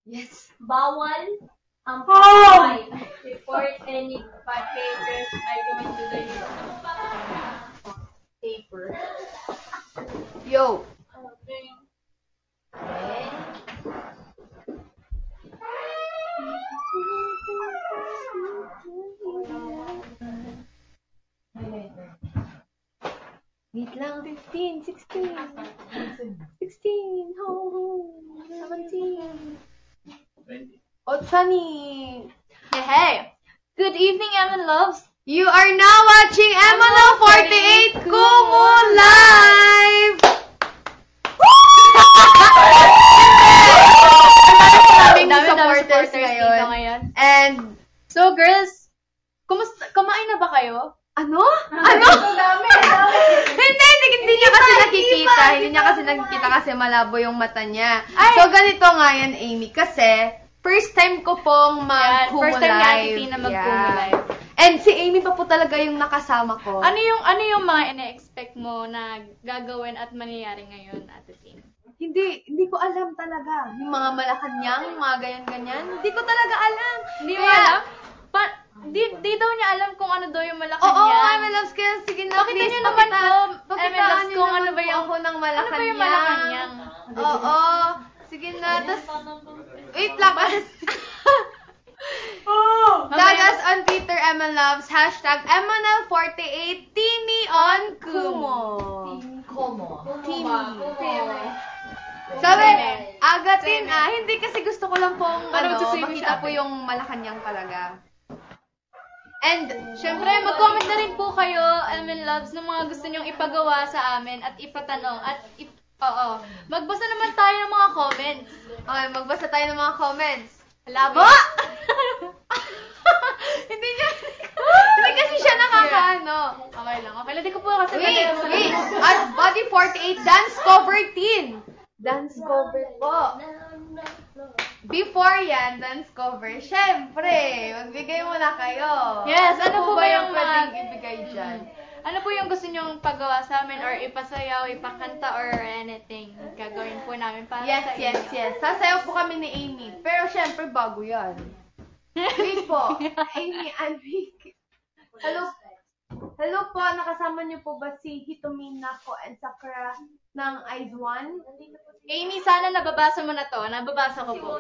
Yes. Bawal ang pag report any bad behaviors by going to the paper. Yo. Okay. Wait lang, 15, 16, 16, ho, 17. Oh, Sunny. Hey! Good evening, Evan Loves. You are now watching MNL48 Kumu Live! Daming supporters ngayon. And, So, girls, kumain na ba kayo? ano? Hindi niya kasi nakikita. Hindi niya kasi nakikita kasi malabo yung mata niya. Ay! So, ganito nga yan, Amy. Kasi, first time ko pong mag-Kumu First time ni Ate Live. Tina mag-Kumu Live. And si Amy pa po talaga yung nakasama ko. Ano yung mga ina-expect mo na gagawin at mangyayari ngayon, Ate Tina? Hindi ko alam talaga. Yung mga Malacanang, yung mga ganyan-ganyan. Hindi ko talaga alam. Hindi mo Kaya- alam? Di daw niya alam kung ano daw yung Malacanang. Oo, Amy Loves, kaya sige na, Pakita please. niyo naman po, Amy Pakitaan Loves, niyo kung naman ano ba po yung- ako ng Ano ba Malacanang. yung Malacanang? Oo. Sige na. Tapos, wait lang. Tag us on Twitter, MNLoves, hashtag MNL48, Timmy on Kumu. Timmy. Sabi, agatin hindi kasi gusto ko lang pong makita po yung Malacanang talaga. And, Siyempre, mag-comment na rin po kayo, Evan Loves, ng mga gusto nyong ipagawa sa amin at ipatanong at magbasa naman tayo ng mga comments. okay, magbasa tayo ng mga comments. Labo! Hindi kasi siya nakakaano. Okay lang. Di ko po kasi Wait. At Body48, dance cover teen. Dance cover po. Before yan, dance cover, syempre, magbigay mo na kayo. Yes, ano po ba yung pwedeng ibigay dyan? Ano po yung gusto nyong pagawa sa amin or ipasayaw, ipakanta or anything? Gagawin po namin para sa inyo. Yes. Sasayaw po kami ni Amy. Pero syempre, bago yan. Wait po. Amy and Vic. Hello po, nakasama niyo po ba si Hitomi Nako and Sakura ng Eyes One? Amy, sana nababasa mo na to. Nababasa ko po.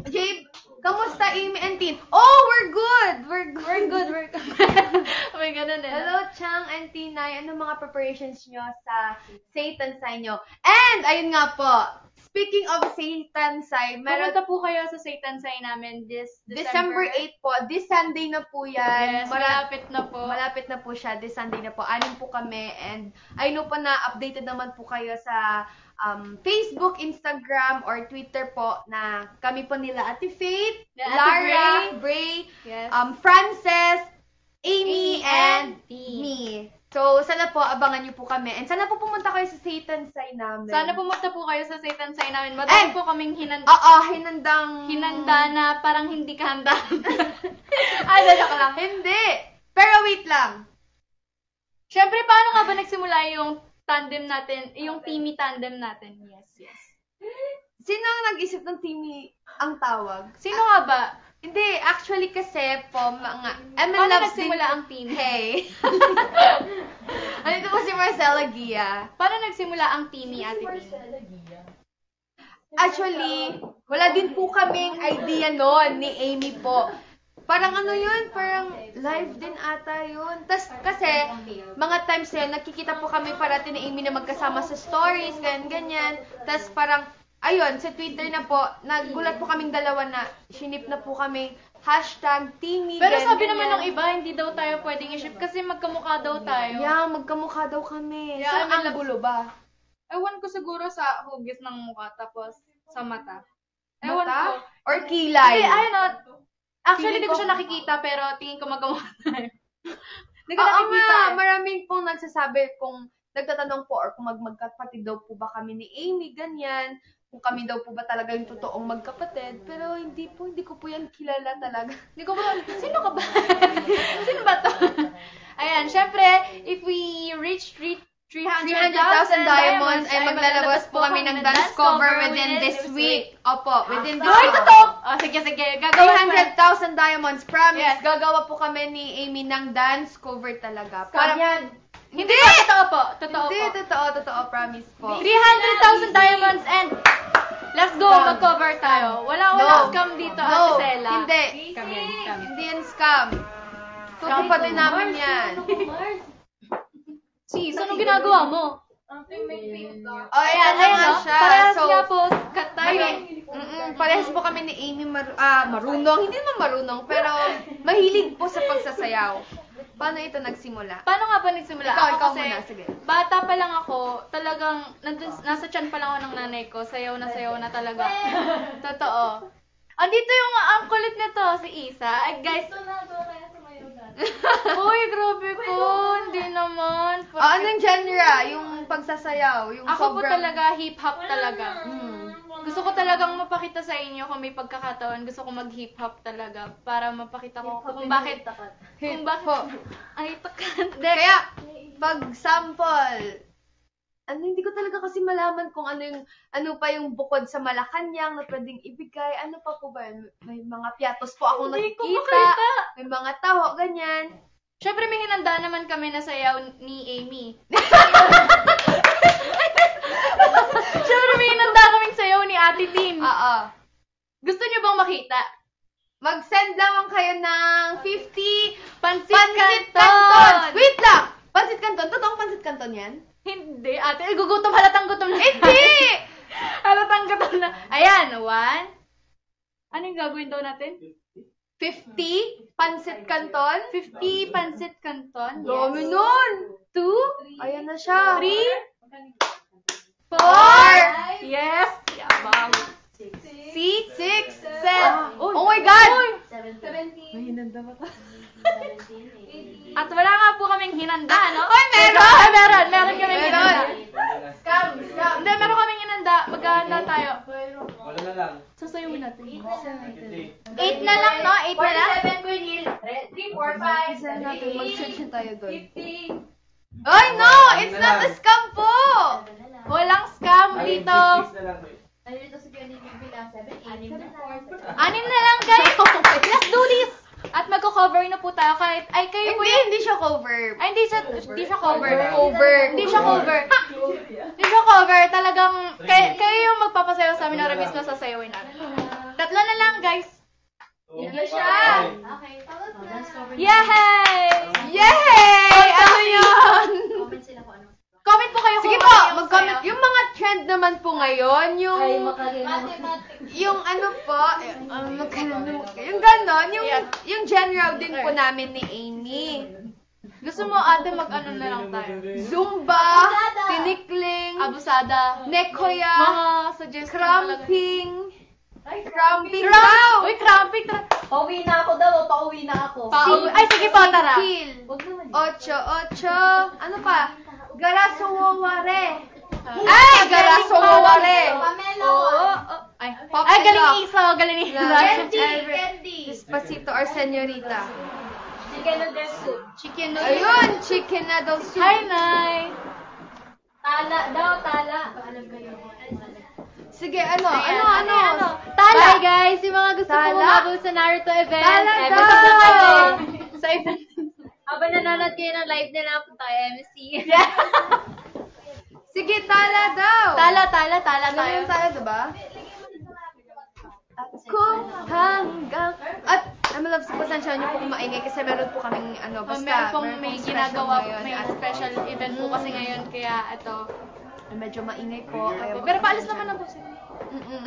Jabe, kamusta Amy and Tin? Oh, we're good! We're good. Oh my God, Hello, Chang and Tinay. Ano mga preparations nyo sa Satan sign nyo? And, ayun nga po, speaking of Satan sign, meron Pumunta po kayo sa Satan sign namin this December 8 po. This Sunday na po yan. Yes, malapit na po. Malapit na po siya. This Sunday na po. 6 po kami. And I know po na updated naman po kayo sa Facebook, Instagram, or Twitter po na kami po nila Ate Faith, Ate Lara, Bray, Yes. Frances, Amy, and T. me. So, sana po abangan niyo po kami. And sana po pumunta kayo sa Satan sign namin. Sana pumunta po kayo sa Satan sign namin. Madami po kaming hinanda na parang hindi ka handa. Joke lang. Hindi. Pero wait lang. Siyempre, paano nga ba nagsimula yung tandem natin, yung Timmy tandem natin? Yes. Sino ang nag-isip ng Timmy ang tawag? Sino nga ba? Hindi, actually kasi po, Paano nagsimula ang Timmy? Hey. Andito po si Marcela Gia. Paano nagsimula ang Timmy, Ate Timmy? Actually, wala din po kaming idea noon ni Amy po. Parang ano yun, parang live din ata yun. Tapos kasi, mga times yun, nakikita po kami parati ni Amy na magkasama sa stories, ganyan. Tapos parang, ayun, sa Twitter na po, nagulat po kaming dalawa na, shinip na po kami, hashtag Timmy, Pero sabi naman ng iba, hindi daw tayo pwedeng i-ship kasi magkamukha daw tayo. Yeah, magkamukha daw kami. Yeah, So, ang gulo ba? Ewan ko siguro sa hugis ng mukha, tapos sa mata. Mata? Or kilay? Ay, not. Actually, Feeling hindi ko ko- siya nakikita, pero tingin ko magkamukha tayo. Hindi ko Oo nakikita. nga, maraming pong nagsasabi kung nagtatanong po or kung magkapatid daw po ba kami ni Amy, ganyan. Kung kami daw po ba talaga yung totoong magkapatid. Pero hindi ko po yan kilala talaga. Hindi ko ba, sino ka ba? Sino ba to? Ayan, syempre, if we reach 300,000 diamonds ay maglalabas po kami ng dance cover within this week. Opo, within this Ay, week. totoo! Oh, sige, gagawin mo. 300,000 diamonds, promise. Yes. Gagawa po kami ni Amy ng dance cover talaga. Scam yan. Hindi po, totoo po. Totoo Hindi, po. totoo, promise po. 300,000 diamonds and let's go, mag-cover tayo. Wala scam dito, Ate Sela. Hindi. Scam yan, scam. Hindi yan scam. Tutupad din namin yan. Sis, anong ginagawa mo? Oh, ayan na nga siya. Parehas So, nga po, cut tayo. parehas po kami ni Amy marunong. Hindi naman marunong, pero mahilig po sa pagsasayaw. Paano ito nagsimula? Paano nga pa nagsimula? Ikaw kasi, muna, sige. bata pa lang ako, talagang, nasa tiyan pa lang ako ng nanay ko, sayaw na talaga. Totoo. Andito yung ang kulit nito, si Isa. Ay, guys. Uy, grabe po. Hindi naman. Anong genre? Yung pagsasayaw? Yung Ako po sobrang... talaga, hip-hop talaga. Gusto ko talagang mapakita sa inyo kung may pagkakataon. Gusto ko mag-hip-hop talaga para mapakita ko kung bakit. Ay, takat. Kaya, pag sample, hindi ko talaga kasi malaman kung ano pa yung bukod sa Malacanang na pwedeng ibigay. Ano pa po ba yun? May mga piatos po akong Hindi ko nakikita. makita. May mga taho, ganyan. Siyempre, may hinanda naman kami na sayaw ni Amy. Siyempre, may hinanda kaming sayaw ni Ate Tin. Oo. Gusto niyo bang makita? Mag-send lang kayo ng 50 Pansit Pansit Canton! Canton! Wait lang! Pansit Canton? Totoong Pansit Canton yan? Hindi, ate. Gugutom, halatang gutom na. Hindi! Halatang gutom na. Ayan, 1. Ano yung gagawin daw natin? 50 Pansit Canton? 50 Pansit Canton. Dami nun! 2. Ayan na siya. 3. 4! Yes! Yabang. 6! 7. Oh my God! 17. At wala nga po kaming hinanda, no? Oy, meron! Meron kaming hinanda. Scam. Hindi, meron kaming hinanda. Maghahanda tayo. Wala na lang. Sasayawin natin. 8. 8 na lang, no? 8 na lang. 47 Queen Hill. 3, 4, 5, Saan natin? Mag-search na tayo doon. 50. Ay, no! It's not a scam po! Walang scam dito. 6 na lang. Nandito si Kuya Nicky bilang 7, 8, 4. 6 na lang, guys. Let's do this. At magko-cover na po tayo kahit, ay kayo po yung, Hindi siya cover. ay hindi siya cover. Cover. Hindi siya cover. Hindi siya cover. Talagang, kayo yung magpapasayaw sa amin na release na sasayawin namin. 3 na lang, guys. Hindi siya. Okay. Yay! Yay! Ano yun? Comment sila kung ano. Comment po kayo Sige kung po, ano yung mag-comment. sayaw. Yung mga trend naman po ngayon, Mathematics. yung ano po, yung ganon, Yeah. yung genre din po namin ni Amy. Gusto mo ate mag-ano na lang tayo? Zumba, tinikling, Abusada. nekoya, Mga suggestion talaga. cramping, Cramping. Uy, cramping. Pauwi na ako daw. Pauwi na ako. Ay, sige po, tara. Kill, Huwag naman. ocho, ano pa? Garasowaware. Garasowaware. Pamela. Oo. Ay, Pop ay, and galing lock. Isa, galing Isa. Candy. Despacito or Señorita. Chicken noodle soup. Chicken noodle. Ayun, chicken noodle soup. Hi, Nay. Tala daw. Tala. Alam kayo. Sige, ano? Tala, guys. Yung mga gusto Tala? kong umabot sa Naruto event. Tala event daw! sa event. Sa event. Habang nanonood kayo ng live nila, punta tayo MC. Sige, tala daw. Tala Ano tayo. yung tala, diba? Kung hanggang... At, loves, pasensya niyo po kung maingay kasi meron po kaming, basta... Meron pong meron may special ginagawa, ngayon may at special event po kasi ngayon. Kaya ito. medyo maingay po. Kaya Pero paalis naman ang boss. Mm-mm.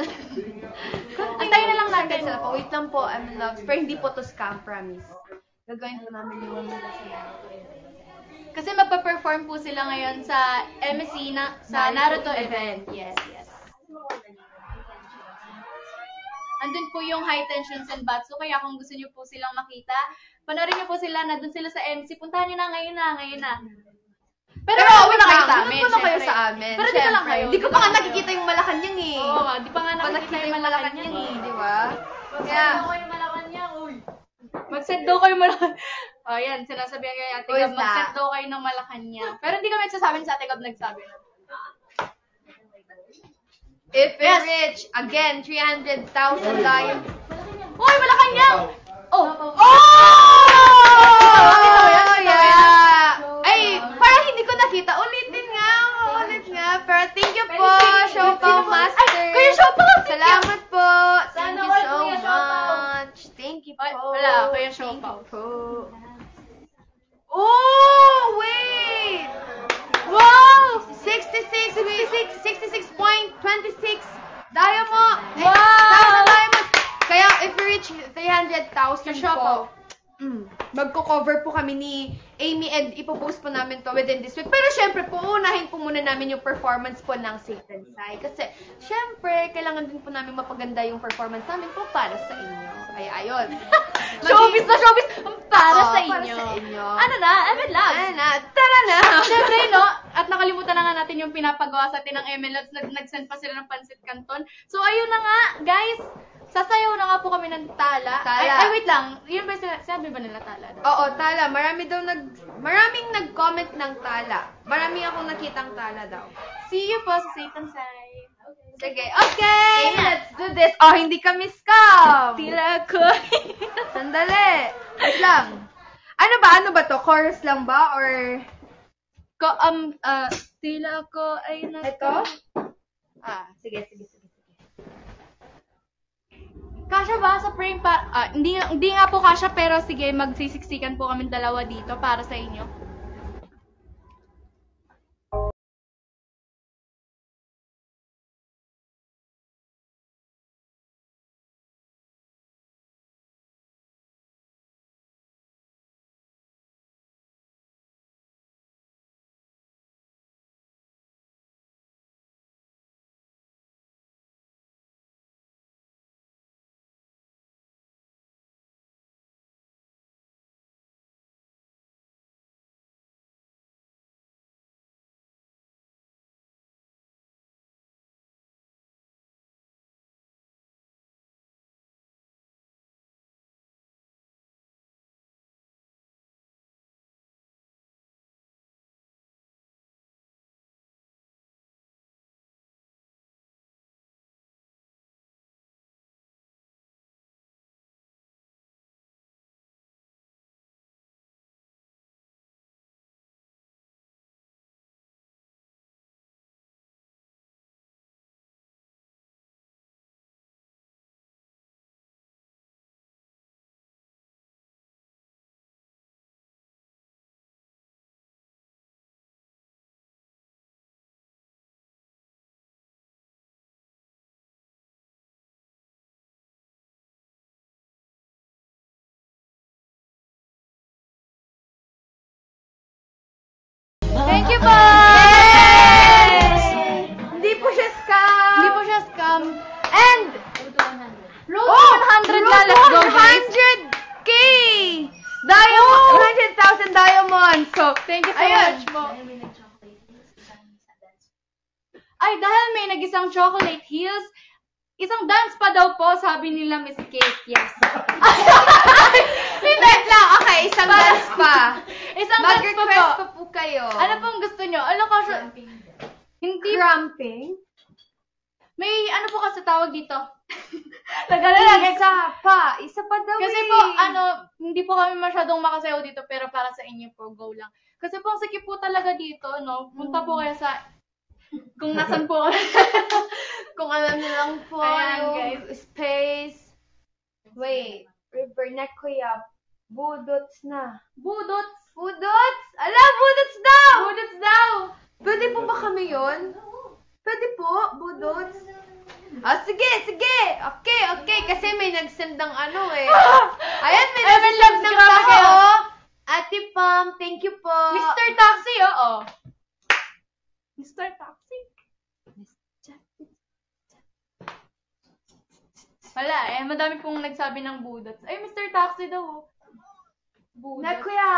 Antayin na lang natin. Sila po. Wait lang po, loves. Pero hindi po to scam, promise. Gagawin po namin yung... Kasi magpa-perform po sila ngayon sa MC sa Naruto event. Yes. Andun po yung high tensions and batsu. Kaya kung gusto niyo po silang makita, panoorin niyo po sila, nandun sila sa MC. Puntahan niyo na ngayon na. Pero wait na kayo lang, sa amin. Punta na kayo syempre. sa amin. Pero dito lang syempre. kayo. Hindi ko pa nga nakikita yung Malacanang eh. Oo nga, di pa nga Pa nakikita nakikita yung Malacanang eh, di ba? Kaya Kaya, ako yung Malacanang, uy. Mag-send daw kayo malakan. yan, sinasabihan kay Ate Who is Gab, mag-set that? daw kayo ng Malacanang. Pero hindi kami nagsasabi sa Ate Gab nagsabi. If we reach, again, 300,000 tayo. Uy, Malacanang! Oh! Nakita mo yan? Yeah! Ay, parang hindi ko nakita. Ulitin nga. Ulit nga. Pero thank you po, Showpao Master. Ay, Kuya Showpao, thank you. Salamat po. Thank Sana you all, so Kuya Showpao. much. Thank you po. Ay, wala, Kuya Showpao. Po. Oh, wait! Wow! 66.26 Diamond! Wow! Diamond! Kaya if we reach 300,000 Showpao. po, magko-cover po kami ni Amy and ipopost po namin to within this week. Pero syempre po, unahin po muna namin yung performance po ng Satan Sai. Kasi syempre, kailangan din po namin mapaganda yung performance namin po para sa inyo. Kaya ayun. Showbiz na showbiz! Para Oo, sa para inyo. sa inyo. Ano na? Emin Labs. Ayan na, tara na! Siyempre, no? At nakalimutan na nga natin yung pinapagawa sa atin ng Emin Labs. Nag-send pa sila ng Pancit Canton. So, ayun na nga, guys. Sasayaw na nga po kami ng tala. Tala. Ay, wait lang. Yun ba sabi ba nila tala? Oo, tala. Maraming nag-comment ng tala. Marami akong nakitang tala daw. See you po sa Satan Side. Sige, okay! Let's do this. Oh, hindi kami scam! Tila ko. Sandali. Wait lang. Ano ba to? Chorus lang ba? Or... Tila ko ay Ito? Sige. Kasha ba sa frame pa? Hindi nga po kasha, pero sige, magsisiksikan po kami dalawa dito para sa inyo. Thank you po! Hindi po siya scam! Hindi po siya scam. And... Road to 100 na, let's go guys! 100K! Diamond! 100,000 diamonds! So, Thank you so ayun. much po. Ay, dahil may nag-isang chocolate heels, isang dance pa daw po, sabi nila Miss Kate. Yes. Hindi lang. Okay, isang dance pa. Isang dance pa po. Mag-request pa po kayo. Ano pong gusto nyo? Ano kasi? Hindi. Cramping? May ano po kasi tawag dito? Nag-alala. Isa pa daw Kasi po, hindi po kami masyadong makasayaw dito, pero para sa inyo po, go lang. Kasi po, ang sikip po talaga dito, no? Punta po kayo sa, kung nasan po. Kung alam niyo lang po, Ayan, yung guys. space. Wait, River Neck Kuya. Budots na. Budots. Budots? Ala, budots daw! Budots daw. Pwede po ba kami yun? Pwede po, budots. Sige. Okay. Kasi may nag-send ng Ayan, may Evan nag-send Labs, ng grabe kayo. tao. Ate Pam, thank you po. Mr. Taxi, oo. Mr. Taxi. Wala, madami pong nagsabi ng budots. Ay, Mr. Taxi daw, oh. Na Budots. kuya,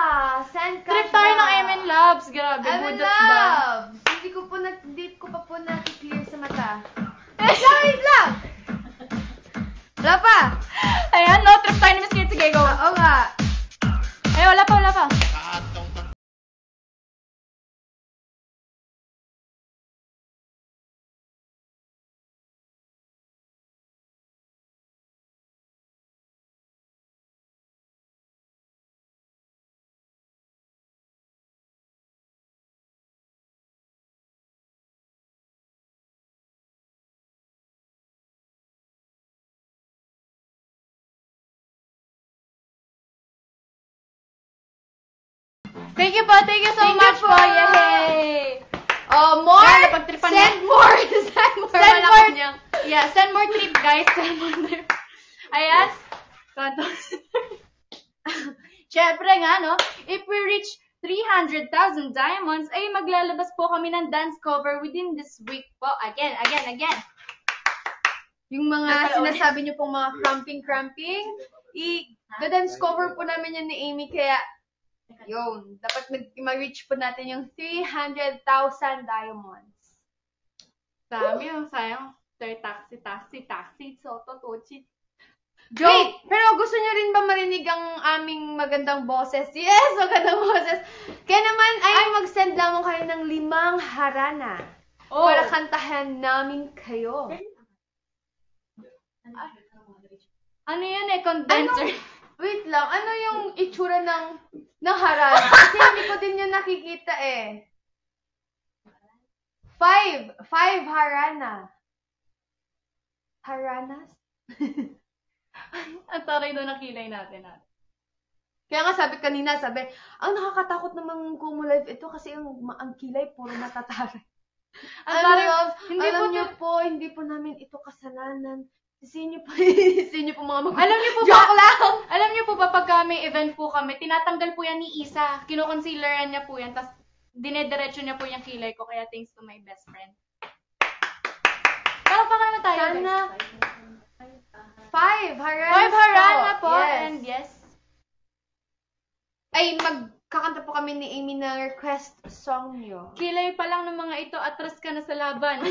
send cash Trip tayo ba? ng MN Labs. Grabe, Evan budots ba? Labs. Hindi ko pa po na-clear sa mata. Wait lang. Wala pa. Ayan, no, trip tayo ni Miss Kate. Sige, go. Oo nga. Wala pa, wala pa. Thank you so much po. Yay! More! Napagtripan Send more! Send more! Send Wala more. ko niyang- Yeah, send more trip, guys. Send more trip. Ayan. Siyempre nga, no? If we reach 300,000 diamonds, ay maglalabas po kami ng dance cover within this week po. Again. Yung mga sinasabi niyo pong mga cramping, i-dance cover po namin yan ni Amy, kaya yun, dapat ma-reach po natin yung 300,000 diamonds. Sayang. Taxi. Soto, tochi. Wait, pero gusto niyo rin ba marinig ang aming magandang boses? Yes, magandang boses. Kaya naman ay mag-send lamang kayo ng 5 harana para kantahan namin kayo. Ano yan condenser? Wait lang, ano yung itsura ng harana? Kasi hindi ko din yun nakikita eh. 5 harana. Haranas? Ang taray doon ang kilay natin. Kaya nga sabi, ang nakakatakot namang Kumu Live ito kasi ang kilay puro matataray. Ang taray, hindi po namin ito kasalanan. Sisihin niyo po mga Alam niyo po Joke lang! Alam niyo po ba pagka may event po kami, tinatanggal po yan ni Isa. Kino-concealeran niya po yan, tapos dinediretso niya po yung kilay ko, kaya thanks to my best friend. Parang naman tayo, Sana. guys. 5 harana. 5 harana po, Yes. and yes. Ay, magkakanta po kami ni Amy na request song niyo. Kilay pa lang ng mga ito, atras ka na sa laban.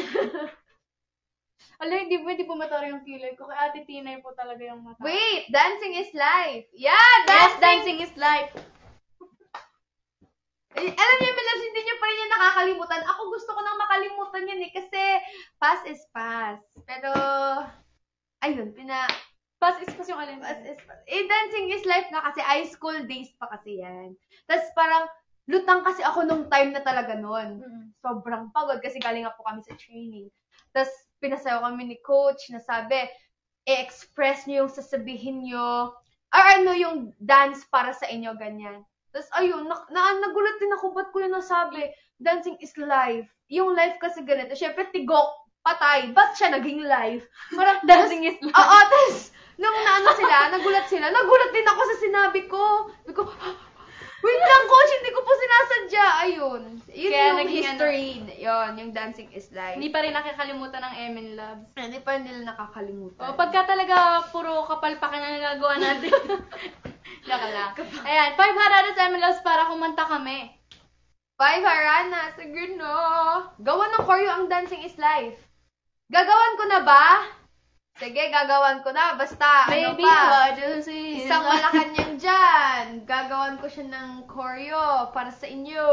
Alay, hindi po matara yung kilay ko. Kaya Ate Tinay po talaga yung mata. Wait, dancing is life. Yeah, Dancing is life. Alam niyo, Milas, hindi niyo pa rin yan nakakalimutan. Ako gusto ko nang makalimutan yan eh, kasi past is past. Pero, ayun, Pass is yung alin. past is past. Dancing is life na kasi, high school days pa kasi yan. Tapos parang, lutang kasi ako nung time na talaga nun. Sobrang pagod kasi galing nga po kami sa training. Tapos, pinasayaw kami ni coach na sabi, i-express niyo yung sasabihin niyo, or ano yung dance para sa inyo, ganyan. Tapos, ayun, nagulat din ako, ba't ko yun nasabi? Dancing is life. Yung life kasi ganito. Siyempre, tigok, patay. Ba't siya naging life? Parang, Dancing is life. Oo, tapos, nung nagulat sila. Nagulat din ako sa sinabi ko. Sabi ko, wait lang, coach, hindi ko po sinasadya. Ayun. Yun Kaya yung naging history. Yun, yung dancing is life. Hindi pa rin nakakalimutan ng Emin Loves. Hindi pa nila nakakalimutan. O, pagka talaga puro kapalpakan na nagagawa natin. Joke lang. Ayan, 5 haranas Emin Loves para kumanta kami. 5 harana. Sige no. Gawa ng choreo ang dancing is life. Gagawan ko na ba? Sige, gagawan ko na. Basta, Baby, ano pa? what you see? Isang Malacanang dyan. Gagawan ko siya ng choreo para sa inyo.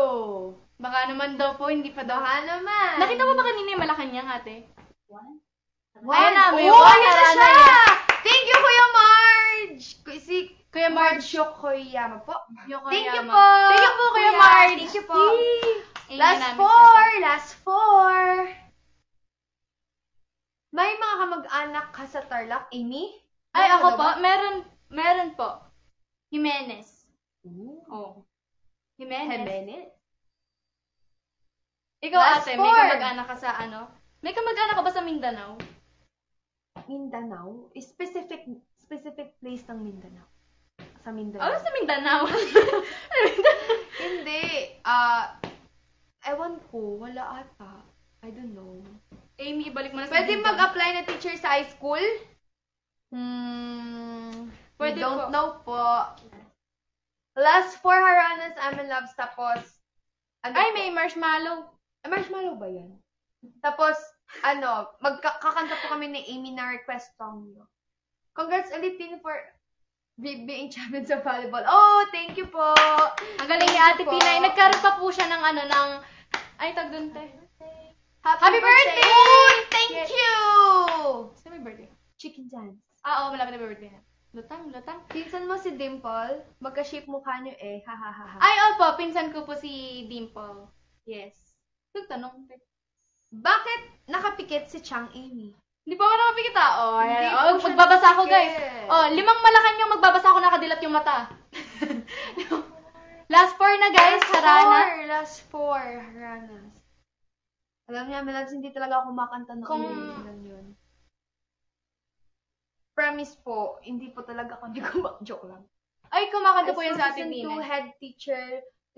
Baka naman daw po, hindi pa daw. Baka naman. Nakita mo ba kanina yung Malacanang, ate? Ayan na, may oh, one ayan na harana siya! yan. Thank you, Kuya Marge! Si Kuya Marge. Yokoyama po. Yokoyama. Thank you po! Thank you po, Kuya Marge. Thank you po. Amy Last namin 4! May mga kamag-anak ka sa Tarlac, Amy? Ay, Meron ako ka po, ba? meron po. Jimenez. Oh. Jimenez. Ikaw, Last ate, may 4. kamag-anak ka sa ano? May kamag-anak ka ba sa Mindanao? Mindanao? Specific place ng Mindanao. Sa Mindanao. Ano sa Mindanao? Hindi. Ewan ko. Wala ata. I don't know. Amy, ibalik mo na sa Pwede Mindanao. mag-apply na teacher sa high school? Pwede We don't po. know po. Last 4 haranas, Amin Loves. Tapos, ano Ay, po? may marshmallow. Marshmallow ba yan? Tapos, kakanta po kami ni Amy na request song nyo. Congrats ulit din for being champion sa volleyball. Oh, thank you po. Ang galing ni Ate Tinay. Nagkaroon pa po siya ng ay, tag dun, te. Happy birthday! Oh, thank you! Saan may birthday? Chicken dance. Oo, malapit na birthday na. Lutang. Pinsan mo si Dimple, magka-shape mukha niyo eh. Ha ha ha ha. Ay, opo, pinsan ko po si Dimple. Yes. Nagtanong, te. Bakit nakapikit si Chang Amy? Hindi pa ako nakapikita. Oh, Hindi ayan. po Oh, siya magbabasa ako, guys. nakapikit. Oh, 5 Malacanang magbabasa ako, nakadilat yung mata. Last 4 na, guys. Harana. Last four. Haranas. Alam niya, Melabs, hindi talaga ako kumakanta noon. Kung- Yun. Promise po, hindi po talaga ako, hindi ko joke lang. Ay, kumakanta po yan sa Assistant Ate to Tinay. head teacher,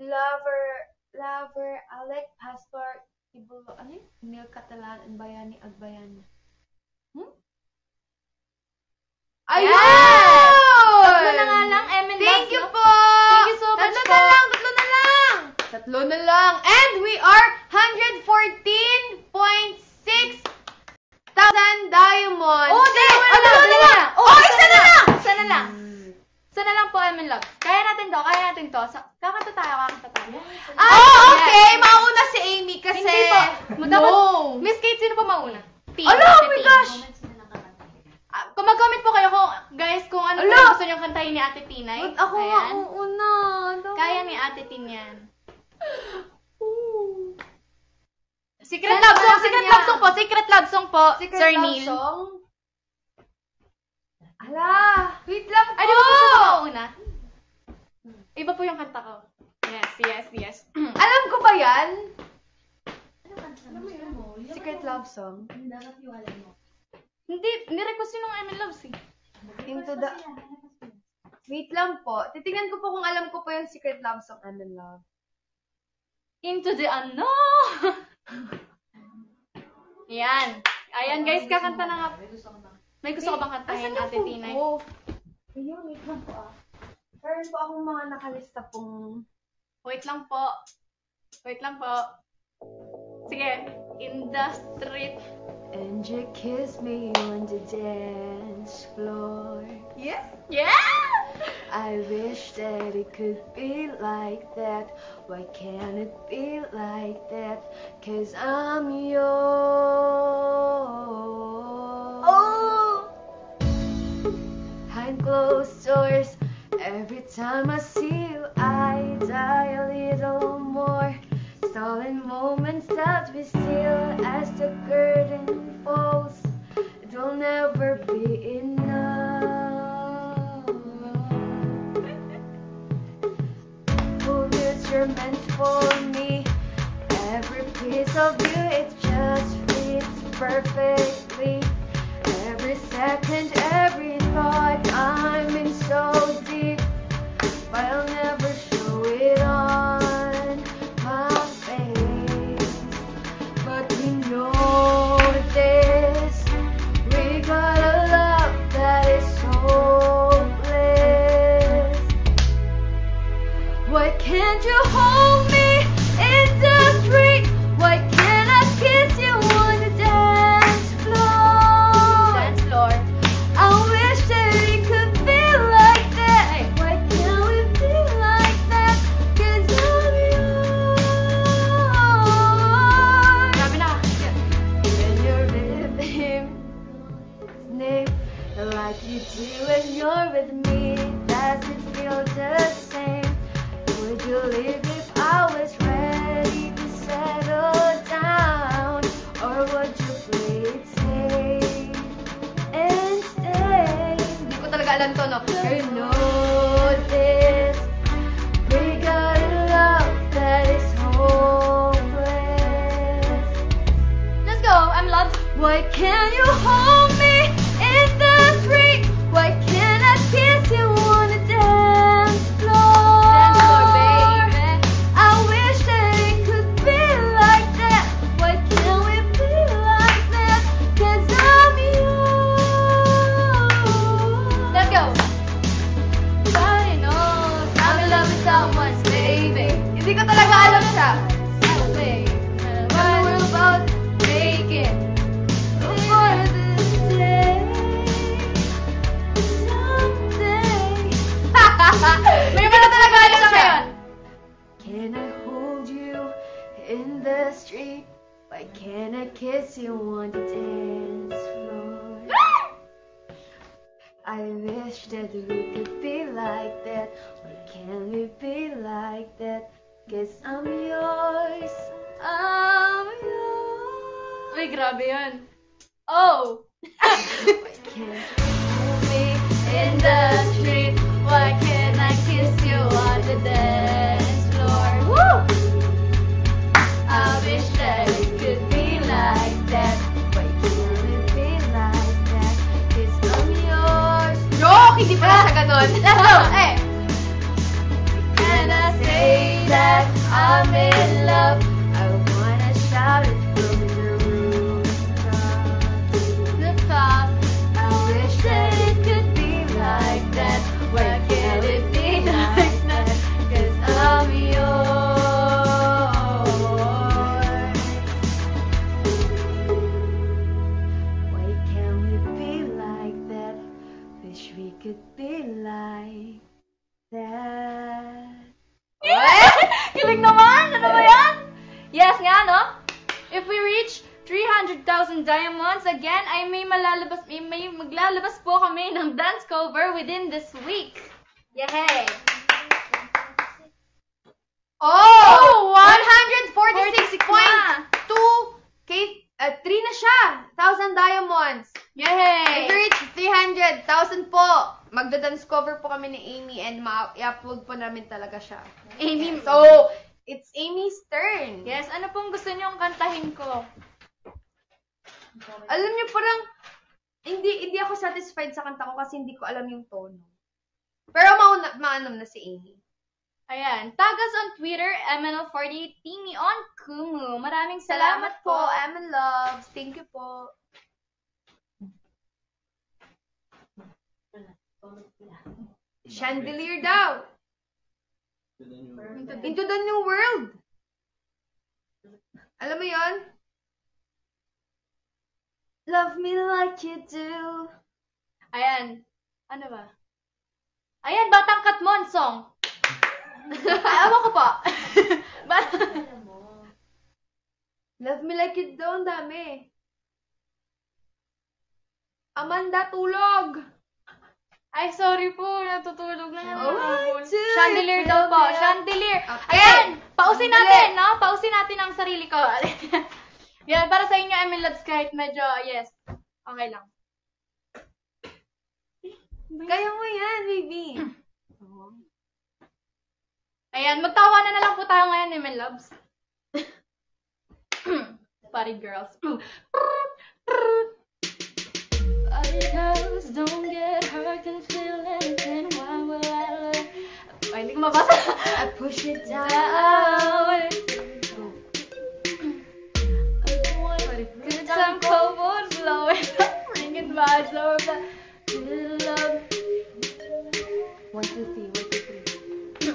lover, Alec, Pastor, Ibulo, ano yun? Emil Catalan, and Bayani, Agbayani. Ayan! Ayun! Tatlo na nga lang, Emin Thank Loves, you no? po! Thank you so much Tatlo po. na lang! Tatlo na lang! And we are 114.6 thousand diamonds! Oh, dalawa na lang! Oh, isa na lang! Isa na lang! Isa na lang po, Emin Loves. Kaya natin to. Kakanta tayo. Oh, okay! Mauna si Amy kasi... Hindi po. No! Miss Kate, sino po mauna? Ala, oh my gosh! Kung mag-comment po kayo kung ano po Ala! yung gusto niyong kantahin ni Ate Tinay. Ba't ako nga Ayan. una? Kaya ni Ate Tin yan. Secret Secret love song po, Sir love Neil. song? Ala! Wait lang po! Ay, di ba po siya mauna? Iba po yung kanta ko. Yes. Alam ko ba yan? Secret love song? Hindi, nirequest yun ng Emin Loves eh. Into the... Wait lang po. Titingnan ko po kung alam ko po yung secret love song I'm in love. Into the unknown! Yan. Ayan guys, kakanta na nga. May gusto ka bang kantahin, Ate Tinay? Ayun, wait lang po ah. Meron po akong mga nakalista pong... Wait lang po. Sige. In the street. And you kiss me on the dance floor. Yeah! I wish that it could be like that. Why can't it be like that? 'Cause I'm yours. Oh! Behind closed doors, every time I see you, I die a little more. Stolen moments that we steal as the curtain falls. It'll never be enough. Oh, you're meant for me. Every piece of you, it just fits perfectly. Every second, every thought, I'm in so deep, but I'll never show it on my face. But we know this, we got a love that is hopeless. Why can't you hold me in the street? Why can't I kiss you on the dance floor? Dance floor. I wish that it could be like that. Why can't we be like that? 'Cause I'm yours. Grabe na. When you're with him, name like you do when you're with me. Does it feel the same? Would you leave if I was ready to settle down? Or would you play it safe and stay? Hindi ko talaga alam to, no? I know this, we got a love that is hopeless. Let's go. I'm loved. Why can't you hold me in the street? Why can't I kiss you on the dance floor? Dance floor, baby. I wish that it could be like that. Why can't we be like that? 'Cause I'm yours. Let's go. Everybody knows I'm in love with someone, baby. Hindi ko talaga alam siya. What we're about to make it. For this day. the street. Why can't I kiss you on the dance floor? I wish that we could be like that. Why can't we be like that? 'Cause I'm yours. I'm yours. Uy, grabe yun. Oh! Why can't you hold me In the street, why can't I kiss you on the dance floor? Woo! I wish that it could be like that. Why can't it be like that? 'Cause I'm yours. Joke! Hindi pala sa ganon. Let's go! Hey! Can I say that I'm in love? I wanna shout it from the rooftop. The top. I wish that it could be like that. Why can't it be like that? 'Cause I'm yours. Why can't we be like that? Wish we could be like that. Kilig naman! Ano ba yan? Yes nga, no? If we reach 300,000 diamonds again, ay may maglalabas po kami ng dance cover within this week. Yay! Oh! 146 146.2K, 3 na siya! 1,000 diamonds! If Yay! we reach 300,000 po, magda-dance cover po kami ni Amy and i-upload po namin talaga siya. Amy, So, it's Amy's turn. yes, ano pong gusto niyong kantahin ko? Alam niyo, parang, hindi ako satisfied sa kanta ko kasi hindi ko alam yung tono. Pero maanam na si Amy. Ayan, tag us on Twitter, MNL48, Timi on Kumu. Maraming salamat po. Emin Loves. Thank you po. Chandelier daw. Into the New World. Alam mo yon? Love me like you do. Ayan, ano ba? Ayan, Batang Katmon song. Ay, awan ko po. Love me like you do. Ang dami. Amanda, tulog. Ay, sorry po. Natutulog na naman Alright, ako. Chandelier daw po. Chandelier. Okay. Ayan, pausin Sandali. natin, no? Pausin natin ang sarili ko. Yan, para sa inyo, Emil Loves, kahit medyo, yes. Okay lang. Kaya mo yan, baby. Ayan, magtawanan na lang po tayo ngayon, Emil Loves. Party girls. Party girls, don't get hurt, can feel anything. Why will I learn? Ay, hindi ko mabasa. I push it down. Good time, cold water flowing, bringing vibes over. Love. 1, 2, 3, 1, 2, 3.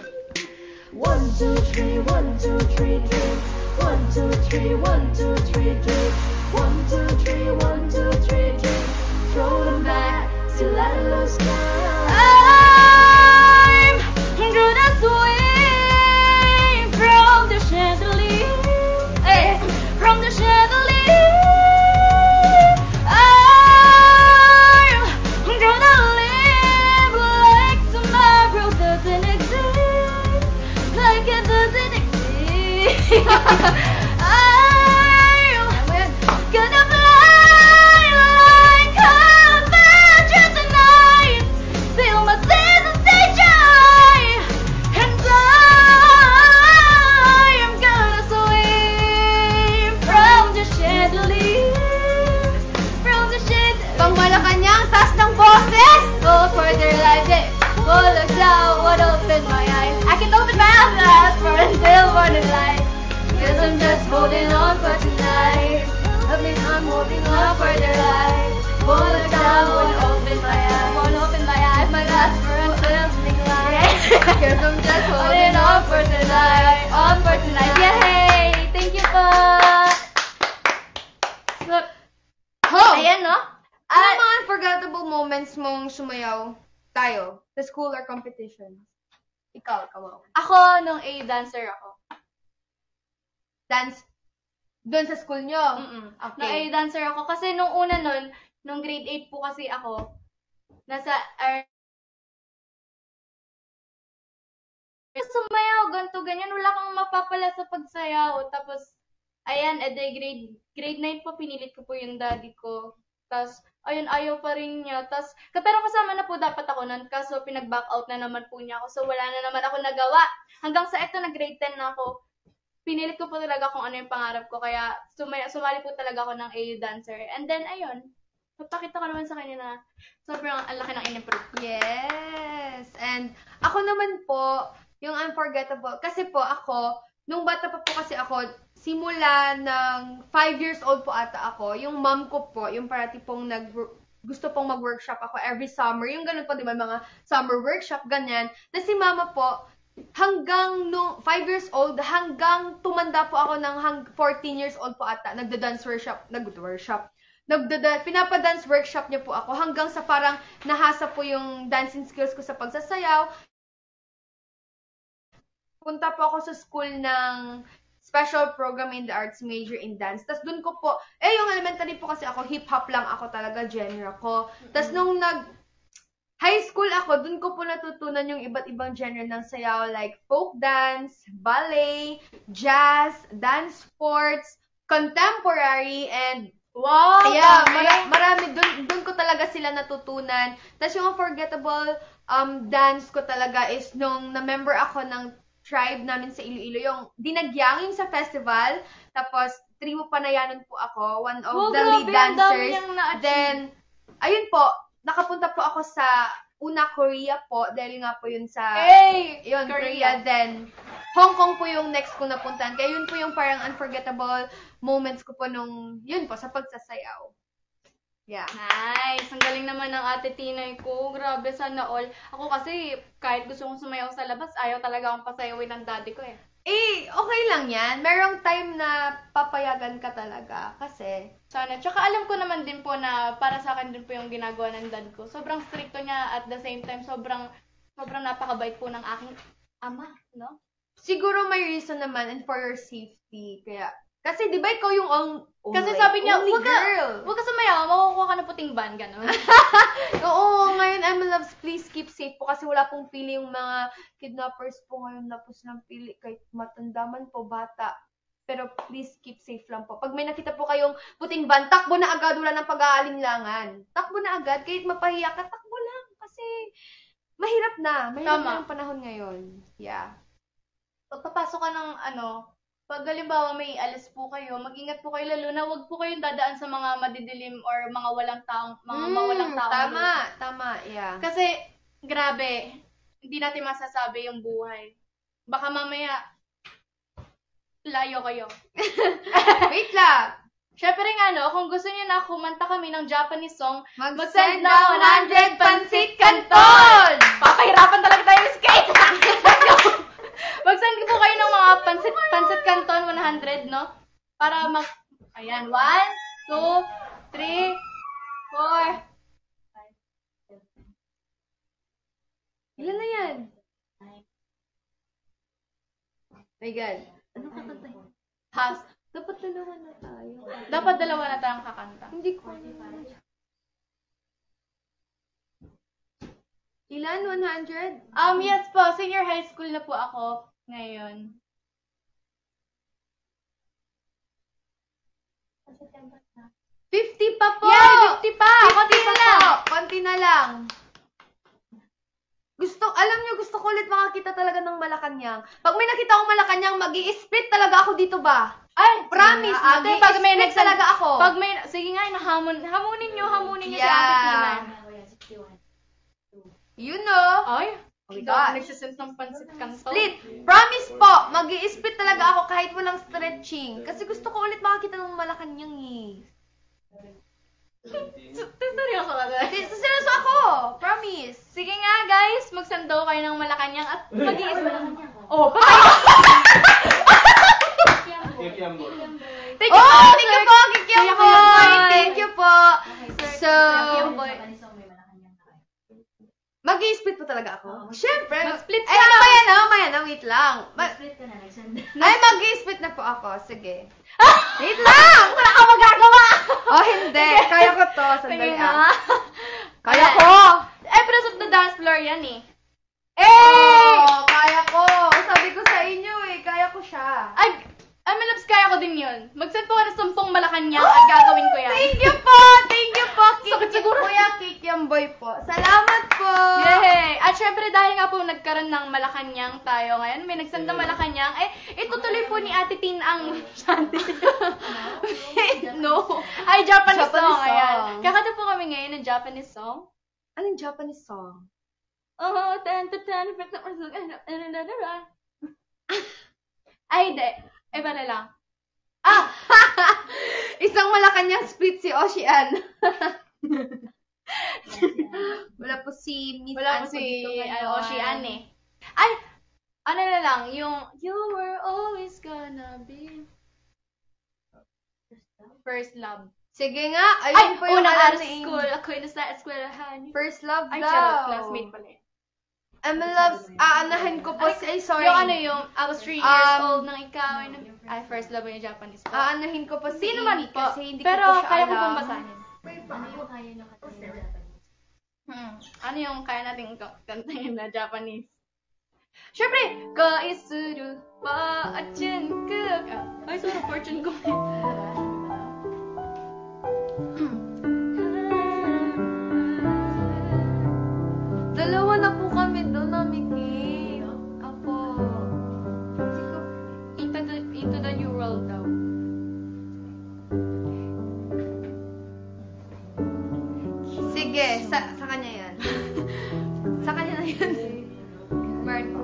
1, 2, 3, 1, 2, 3, drink. 1, 2, 3, 1, 2, 3, drink. 1, 2, 3, 1, 2, 3, drink. Throw them back till I lose count. I'm gonna swing from the chandelier. Hey, from the chandelier. I'm gonna live like tomorrow doesn't exist. Like it doesn't exist. I'm gonna fly like a virgin tonight. Feel my senses stay high. And I am gonna swim from the chandelier. From the chandelier. Pang Malacanang, taas ng boses! Go for their life, yeah. Go look down, what open my eyes. I can open my eyes for until morning light. Cause I'm just holding on for tonight. I mean, I'm holding on for their life. Go look down, won't open my eyes. Won't open my eyes, my last for until morning light. Cause I'm just Holding on for tonight. On for tonight. Yay! Thank you po! So, Oh! ayan, no? Ano mga unforgettable moments mong sumayaw tayo sa school or competition? Ikaw. Ako, nung A dancer ako. Dance. Doon sa school nyo? Na air dancer ako. Kasi nung una nun, nung grade 8 po kasi ako, nasa sumayaw, ganito, ganyan. Wala kang mapapala sa pagsayaw. Tapos, ayan, grade 9 po, pinilit ko po yung daddy ko. Tapos, ayun, ayaw pa rin niya. Tapos, pero kasama na po dapat ako nun. Kaso, pinag-back out na naman po niya ako. So, wala na naman ako nagawa. Hanggang sa ito, nag-grade 10 na ako. Pinilit ko po talaga kung ano yung pangarap ko. Kaya, sumali po talaga ako ng AU dancer. And then, ayun, napakita ko naman sa kanya na sobrang ang laki ng in-improve. Yes! And ako naman po, yung unforgettable, kasi po ako, nung bata pa po kasi ako, simula ng 5 years old po ata ako, yung mom ko po, yung parati pong gusto pong mag-workshop ako every summer, yung ganun po, di ba, mga summer workshop, ganyan. Na si mama po, hanggang nung 5 years old, hanggang tumanda po ako ng 14 years old po ata, nagda-dance workshop, pinapa-dance workshop niya po ako hanggang sa parang nahasa po yung dancing skills ko sa pagsasayaw. Punta po ako sa school ng special program in the arts major in dance. Tapos dun ko po, yung elementary po kasi ako, hip-hop lang ako talaga, genre ko. Tapos nung high school ako, dun ko po natutunan yung iba't ibang genre ng sayaw like folk dance, ballet, jazz, dance sports, contemporary, and wow! yeah, marami. Dun ko talaga sila natutunan. Tapos yung unforgettable dance ko talaga is nung na-member ako ng tribe namin sa Iloilo, yung dinagyang yung sa festival. Tapos, trio panayanon po ako, one of the lead dancers. Then, ayun po, nakapunta po ako sa Korea po, dahil nga po yun sa Korea. Then, Hong Kong po yung next ko napuntahan. Kaya yun po yung parang unforgettable moments ko po nung, yun po, sa pagsasayaw. Yeah. Nice! Ang galing naman ng ate Tinay ko. Grabe, sana all. Ako kasi, kahit gusto kong sumayaw sa labas, ayaw talaga akong pasayawin ng daddy ko eh. Okay lang yan. Merong time na papayagan ka talaga. Kasi, sana. Tsaka alam ko naman din po na para sa akin din po yung ginagawa ng dad ko. Sobrang stricto niya at the same time, sobrang napakabait po ng aking ama, no? siguro may reason naman and for your safety. Kaya, kasi di ba ikaw yung kasi sabi niya, only huwag ka sumayaw, makukuha ka ng puting ban, gano'n. Oo, ngayon, loves, please keep safe po kasi wala pong pili yung mga kidnappers po ngayon, lapos ng pili, kahit matanda man po, bata. Pero please keep safe lang po. Pag may nakita po kayong puting ban, takbo na agad, wala ng pag-aalinlangan. Takbo na agad, kahit mapahiya ka, takbo lang. Kasi mahirap na yung panahon ngayon. Yeah. Pag papasok ka ng pag halimbawa may alas po kayo, mag-ingat po kayo lalo na wag po kayong dadaan sa mga madidilim or mga walang taong, mawalang taong. Tama, yeah. Kasi, grabe, hindi natin masasabi yung buhay. Baka mamaya, layo kayo. Wait lang. Syempre nga, kung gusto niyo na kumanta kami ng Japanese song, mag-send na 100 pansit canton! Papahirapan talaga tayo yung skate! Mag-send po kayo ng mga pansit canton 100, no? Para ayan, 1, 2, 3, 4. Ilan na yan? My God. Ano kakanta yun? Has. Dapat dalawa na tayo. Dapat dalawa na tayong kakanta. Hindi ko. Ilan? 100? Yes po. Senior high school na po ako ngayon. $50 pa po! Yeah, 50 pa! Konti na lang. Alam niyo, gusto ko ulit makakita talaga ng Malacanang. Pag may nakita akong Malacanang, mag-i-split talaga ako dito ba? Ay, promise, pag may talaga ako. Sige nga, hamunin niyo si Yeah. Ate Tina. You know. Ay, Oh my God. Nagsisend ng pansit canton. Split. Promise po, mag-i-split talaga ako kahit walang stretching. Kasi gusto ko ulit makakita ng Malacanang eh. Seryoso ka ba? Seryoso ako. Promise. Sige nga guys, mag-send daw kayo ng Malacanang at mag-i-split. Kikiambo. Thank you po, Kikiamboy. Thank you po. So, mag-i-split po talaga ako. Siyempre. Mag-split Ay, mamaya na, wait lang. Split ka na, nag-send. Ay, mag-i-split na po ako. Sige. Wait lang! Wala ka magagawa! Oh, hindi. Kaya ko to. Sandali Sige nga. Kaya ko! Pero sa the dance floor yan eh. Oh, kaya ko. Sabi ko sa inyo eh. Kaya ko siya. Ay, Loves, kaya ko din yun. Mag-send po ka ng 10 Malacanang at gagawin ko yan. Thank you po! Thank you po! Sakit siguro. Kuya Kikiam Boy po. Salamat po! Yay! At syempre dahil nga po nagkaroon ng Malacanang tayo ngayon, may nagsend ng Malacanang, itutuloy po ni Ate Tin ang no. Ay, Japanese Japanese song. Ayan. song. Kakanta po kami ngayon ng Japanese song. Anong Japanese song? Oh, ay, hindi. Iba na lang. Isang Malacanang split si Ocean. Wala po si Miss Wala po Ann si dito ngayon. Ocean eh. Ay, ano na lang, yung You were always gonna be first love. Sige nga, Ay, ayun po yung unang alam araw sa ni school, ako'y nasa eskwelahan. First love Ay, daw. charot, classmate pala eh. Loves, aanahin ko po ay, sorry. Yung ano yung, I was 3 years old nang ikaw ay first love yung Japanese po. Aanahin ko po si Hindi naman Amy po. kasi hindi Pero ko po siya kaya alam. ko pong basahin. Ano yung kaya nyo kanina na Japanese? Ano yung kaya nating kantahin na Japanese? Siyempre, Kaisuru fortune cook. Ay, sorry, fortune cook. Dalawa na po kami doon, namigit. Apo. Into the new world daw. Sige, sa kanya yan. Sa kanya na yan. Meron po.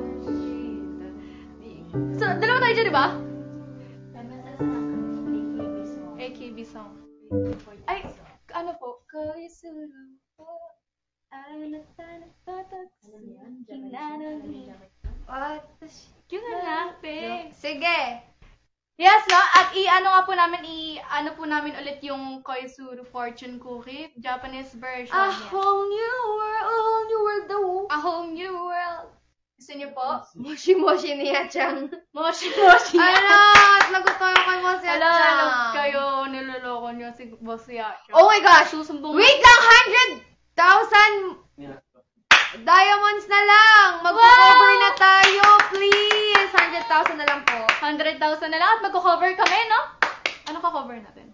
So, dalawa tayo dyan, di ba? AKB song. AKB song. Ay, ano po? Kaisuru What? Yun na lang, pe. Sige. Yes, no? At ano po namin ulit yung Koizuru Fortune Cookie, Japanese version. A niya. whole new world daw. A whole new world. Gusto niyo po? Moshi Moshi niya, Chang. Moshi Moshi. Ano? Lagot tayo kay Moshi at Ala, Chang. kayo, niloloko niyo si Boss Yacho. Oh my gosh! Susumbong. Wait lang! 100,000 diamonds na lang! Magpo-cover na tayo, please! 100,000 na lang po. 100,000 na lang at magko-cover kami, no? Ano ka-cover natin?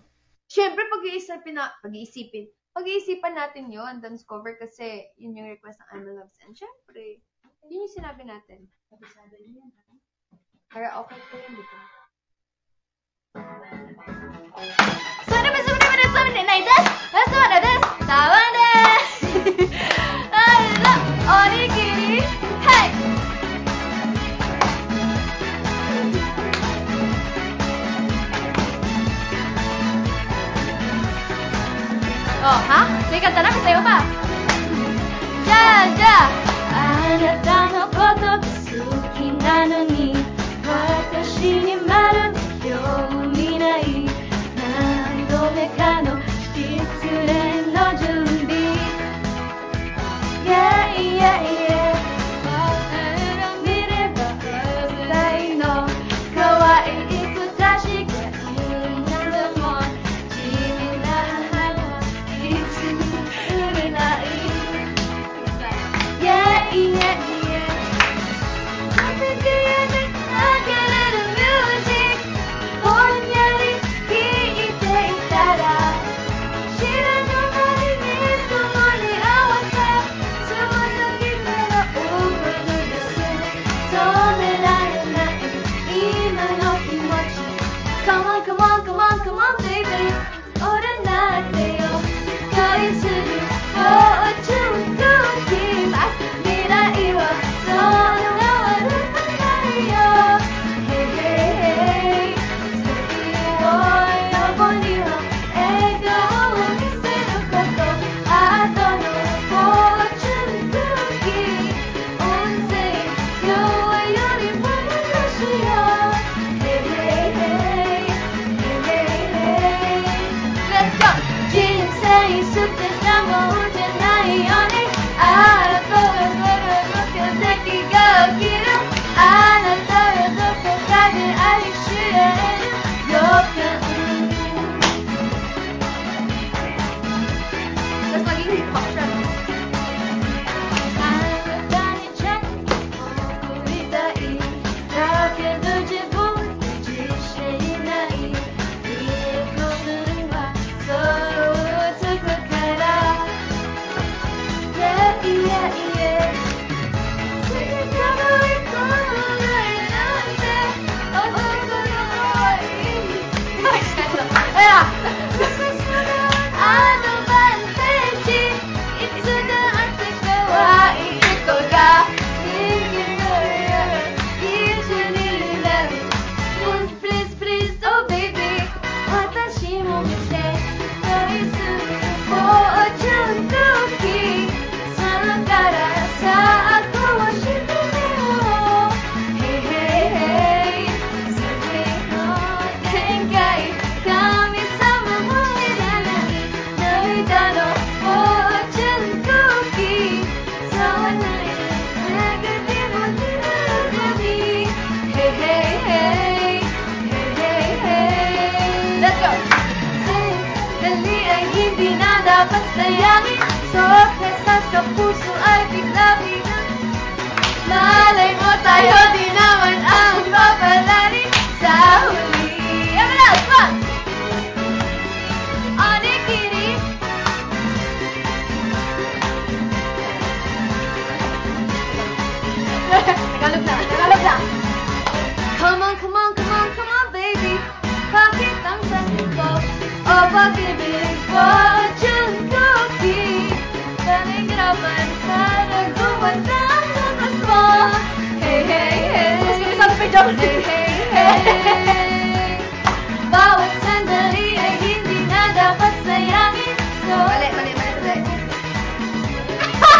Siyempre, pag-iisipan natin yun, dance cover, kasi yun yung request ng Anna Loves. And siyempre, yun yung sinabi natin. Para okay ko yun, di ba? Hey! Oh, ha? May kanta na, kasayo pa. Ja! あなたのこと好きなのに私にまるで興味ない何度目かの失恋の準備 Yeah 見れば世代の可愛い子たちがいるのでも地味な花はいつも売れない Yeah Nothing to you I can let the music ぼんやり聴いていたら知らぬ間に共に合わせつま先から思い出す止められない今の気持ち Come on baby 折れないでよ恋するFortune cookie 未来はそんな悪くないよ Hey 横には笑顔を見せることあとの Fortune cookie 音声今日よりも楽しよう Hey Let's go 人生捨てたもんじゃないよねあなたが来る目的が起きるあなたがどこかで愛し合える予感 dapat sayangin. Sorpresas sa puso ay bigla-biglang. Malay mo tayo di naman ang papalarin sa huli. Emerald, come on! Onikiri. Tagalog na, Tagalog na. Come on, come on, come on, come on, baby. Bakit ang sakit ko? O pag-ibig ko, Chunkoki. Nanigirapan ka, nagbuwan ng lunas mo. Hey, hey, hey. Hey, hey, hey. Bawat sandali ay hindi na dapat sayangin. So, Mali.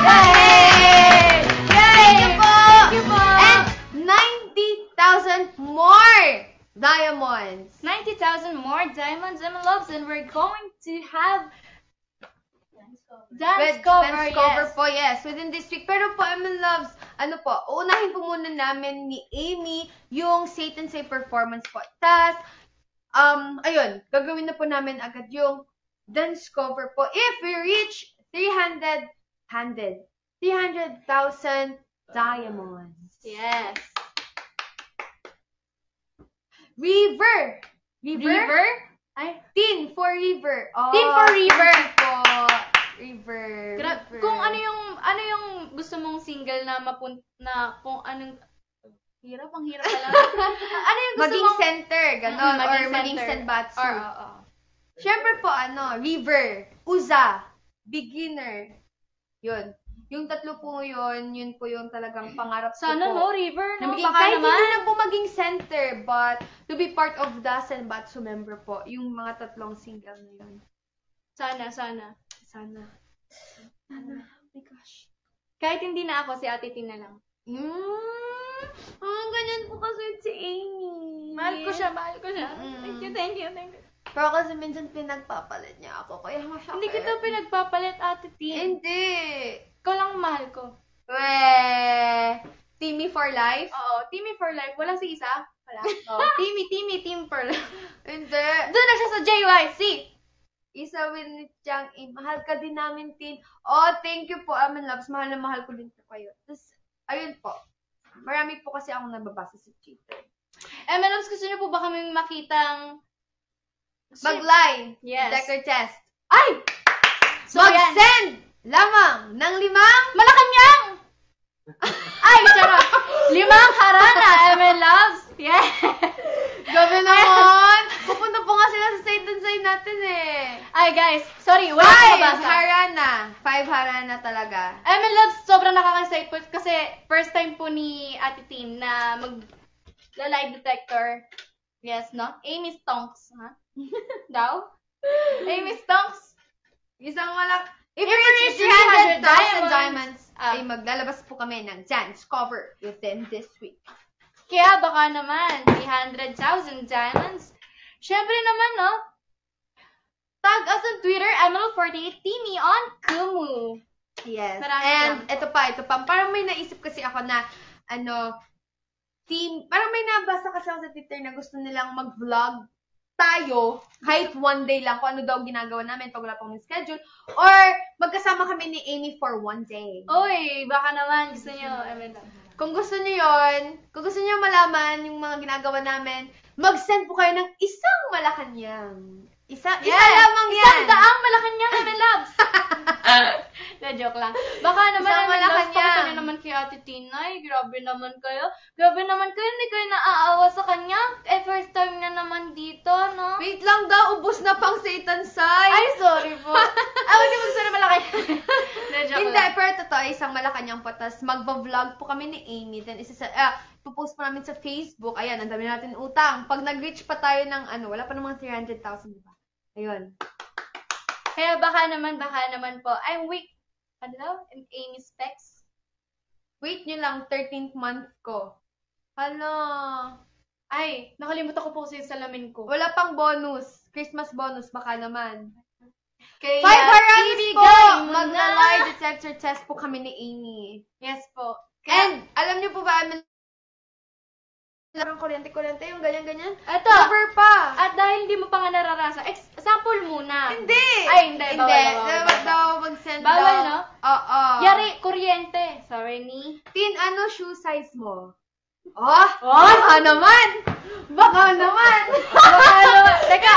Yay! Thank you po! Thank you po! And 90,000 more diamonds. 90,000 more diamonds and loves, and we're going to have dance cover, yes. po, yes, within this week. Pero po, Emil Loves, ano po, uunahin po muna namin ni Amy yung Satan Say performance po. Tas, ayun, gagawin na po namin agad yung dance cover po. If we reach 300,000 diamonds. Yes. River! River? Ay, Teen for River. Oh, Teen for River. thank you po. River. River. kung ano yung gusto mong single na kung anong hirap pala. Ano yung gusto maging mong center, ganon. Or maging maging center. senbatsu. Oo. Siyempre po, River, Uza, Beginner. Yun. Yung tatlo po yun po yung talagang pangarap ko Sana po. no, River, no? Na maging, Baka kahit naman. hindi na po maging center, but to be part of the Senbatsu member po, yung mga tatlong single na yun. Sana. Sana. Oh my gosh. Kahit hindi na ako, si Ate Tina lang. Ganyan po kasi si Amy. Mahal ko siya. Mm. Thank you. Pero kasi minsan pinagpapalit niya ako, kaya masakit. Hindi kita pinagpapalit, Ate Tina. Hindi. Ikaw lang ang mahal ko. Timmy for life? Oo, Timmy for life. Walang si Isa? Wala. Oh, Team for life. Hindi. Doon na siya sa JYC. Isa with Chang, mahal ka din namin, Tin. Oh, thank you po, Amin Loves. Mahal na mahal ko din po kayo. Tapos, ayun po. Marami po kasi akong nababasa sa Twitter. Loves, gusto niyo po ba kaming makitang Mag-lie. Yes. Decker test. Ay! So, yan. Mag-send lamang ng 5 Malacanang! Ay, charot! 5 harana, Loves. Yeah. Gabi naman! Pupunta po nga sila sa Satan Sign natin eh. Ay, guys. Sorry, wala 5 akong mabasa. harana. 5 harana talaga. Loves, sobrang nakaka-excite po kasi first time po ni Ate Tin na lie detector. Yes, no? Amy Stonks, ha? Daw? Amy Stonks? Isang malak... If we reach 300,000 diamonds, ay maglalabas po kami ng dance cover within this week. Kaya baka naman, 300,000 diamonds. Syempre naman, no? Tag us on Twitter, Emerald48 Timmy on Kumu. Yes. Marami And lang. ito pa. Parang may naisip kasi ako na, parang may nabasa kasi ako sa Twitter na gusto nilang mag-vlog tayo, kahit one day lang, kung ano daw ginagawa namin pag wala pang schedule, or magkasama kami ni Amy for one day. Oy, baka naman gusto nyo, Kung gusto niyo yon, kung gusto niyo malaman yung mga ginagawa namin, mag-send po kayo ng isang Malacanang. Isa lamang yan. 100 Malacanang, Loves. Na joke lang. Baka naman, Isang Malacanang. pakita nyo naman kay Ate Tinay. Grabe naman kayo. Hindi kayo naaawa sa kanya. First time na naman dito, no? Wait lang daw, ubos na pang Satan Sign. Ay, sorry po. Hindi mo gusto na Malacanang. Na joke Hindi, lang. pero totoo, isang Malacanang po. Tapos magba-vlog po kami ni Amy. Then pupost po namin sa Facebook. Ayan, ang dami natin utang. Pag nag-reach pa tayo ng wala pa namang 300,000, diba? Ayun. Kaya baka naman po. I'm weak. Ano daw? In Amy specs. Wait nyo lang, 13th month ko. Hala. Ay, nakalimutan ko po kasi yung salamin ko. Wala pang bonus. Christmas bonus, baka naman. Kaya, 5 haranas po! ibigay mo na. Magla-lie detector test po kami ni Amy. Yes po. And, alam niyo po ba, Parang kuryente-kuryente yung ganyan-ganyan. Eto. Cover pa. At dahil hindi mo pa nga nararasa, sample muna. Hindi. Ay, hindi. Hindi. Bawal. Dapat daw mag-send Bawal, daw. no? Oo. Yari, kuryente. Sorry, ni. Tin, ano shoe size mo? Oh, baka naman. Baka naman. Teka,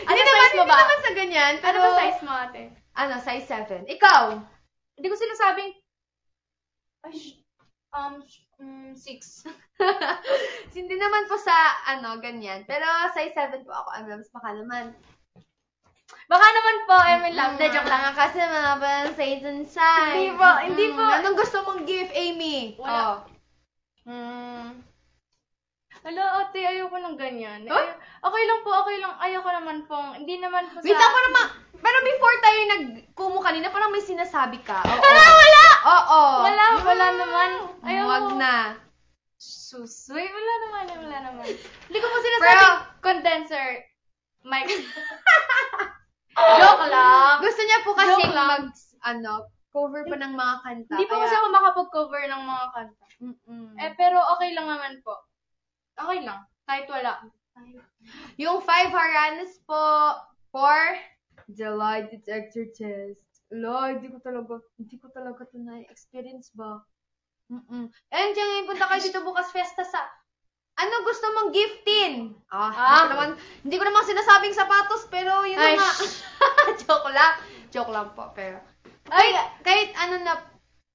ano Hindi size mo ba? Hindi naman sa ganyan. Ano Pero, ba size mo, ate? Ano, size 7. Ikaw? Hindi ko sinasabing, 6. Hindi naman po sa, ganyan. Pero size 7 po ako. Mas baka naman. Baka naman po, Emil lang. Hindi, joke lang. Kasi mga parang Satan sign. Hindi po. Anong gusto mong gift, Amy? Wala. Oh. Hala, ate, ayoko ng ganyan. Huh? Okay lang po, okay lang. Ayoko naman pong, hindi naman po Wait, sa... ako naman. Pero before tayo nagkumo kanina, parang may sinasabi ka. Oo. Wala! Oo. Wala naman. Ayoko. Wag na. Susoy, wala naman. Hindi ko po sinasabi Pero- condenser. Mic. Joke lang. Gusto niya po kasi Joke lang. cover pa ng mga kanta. Hindi po kasi ako makapag-cover ng mga kanta. Pero okay lang naman po. Okay lang. Kahit wala. Yung 5 Haranas po for the lie detector test. Hindi ko talaga ito na-experience ba? And dyan, punta kayo dito bukas festa sa... Ano gusto mong giftin? Hindi ko naman sinasabing sapatos, pero yun na Ay, nga. Joke lang po, pero... kahit ano na...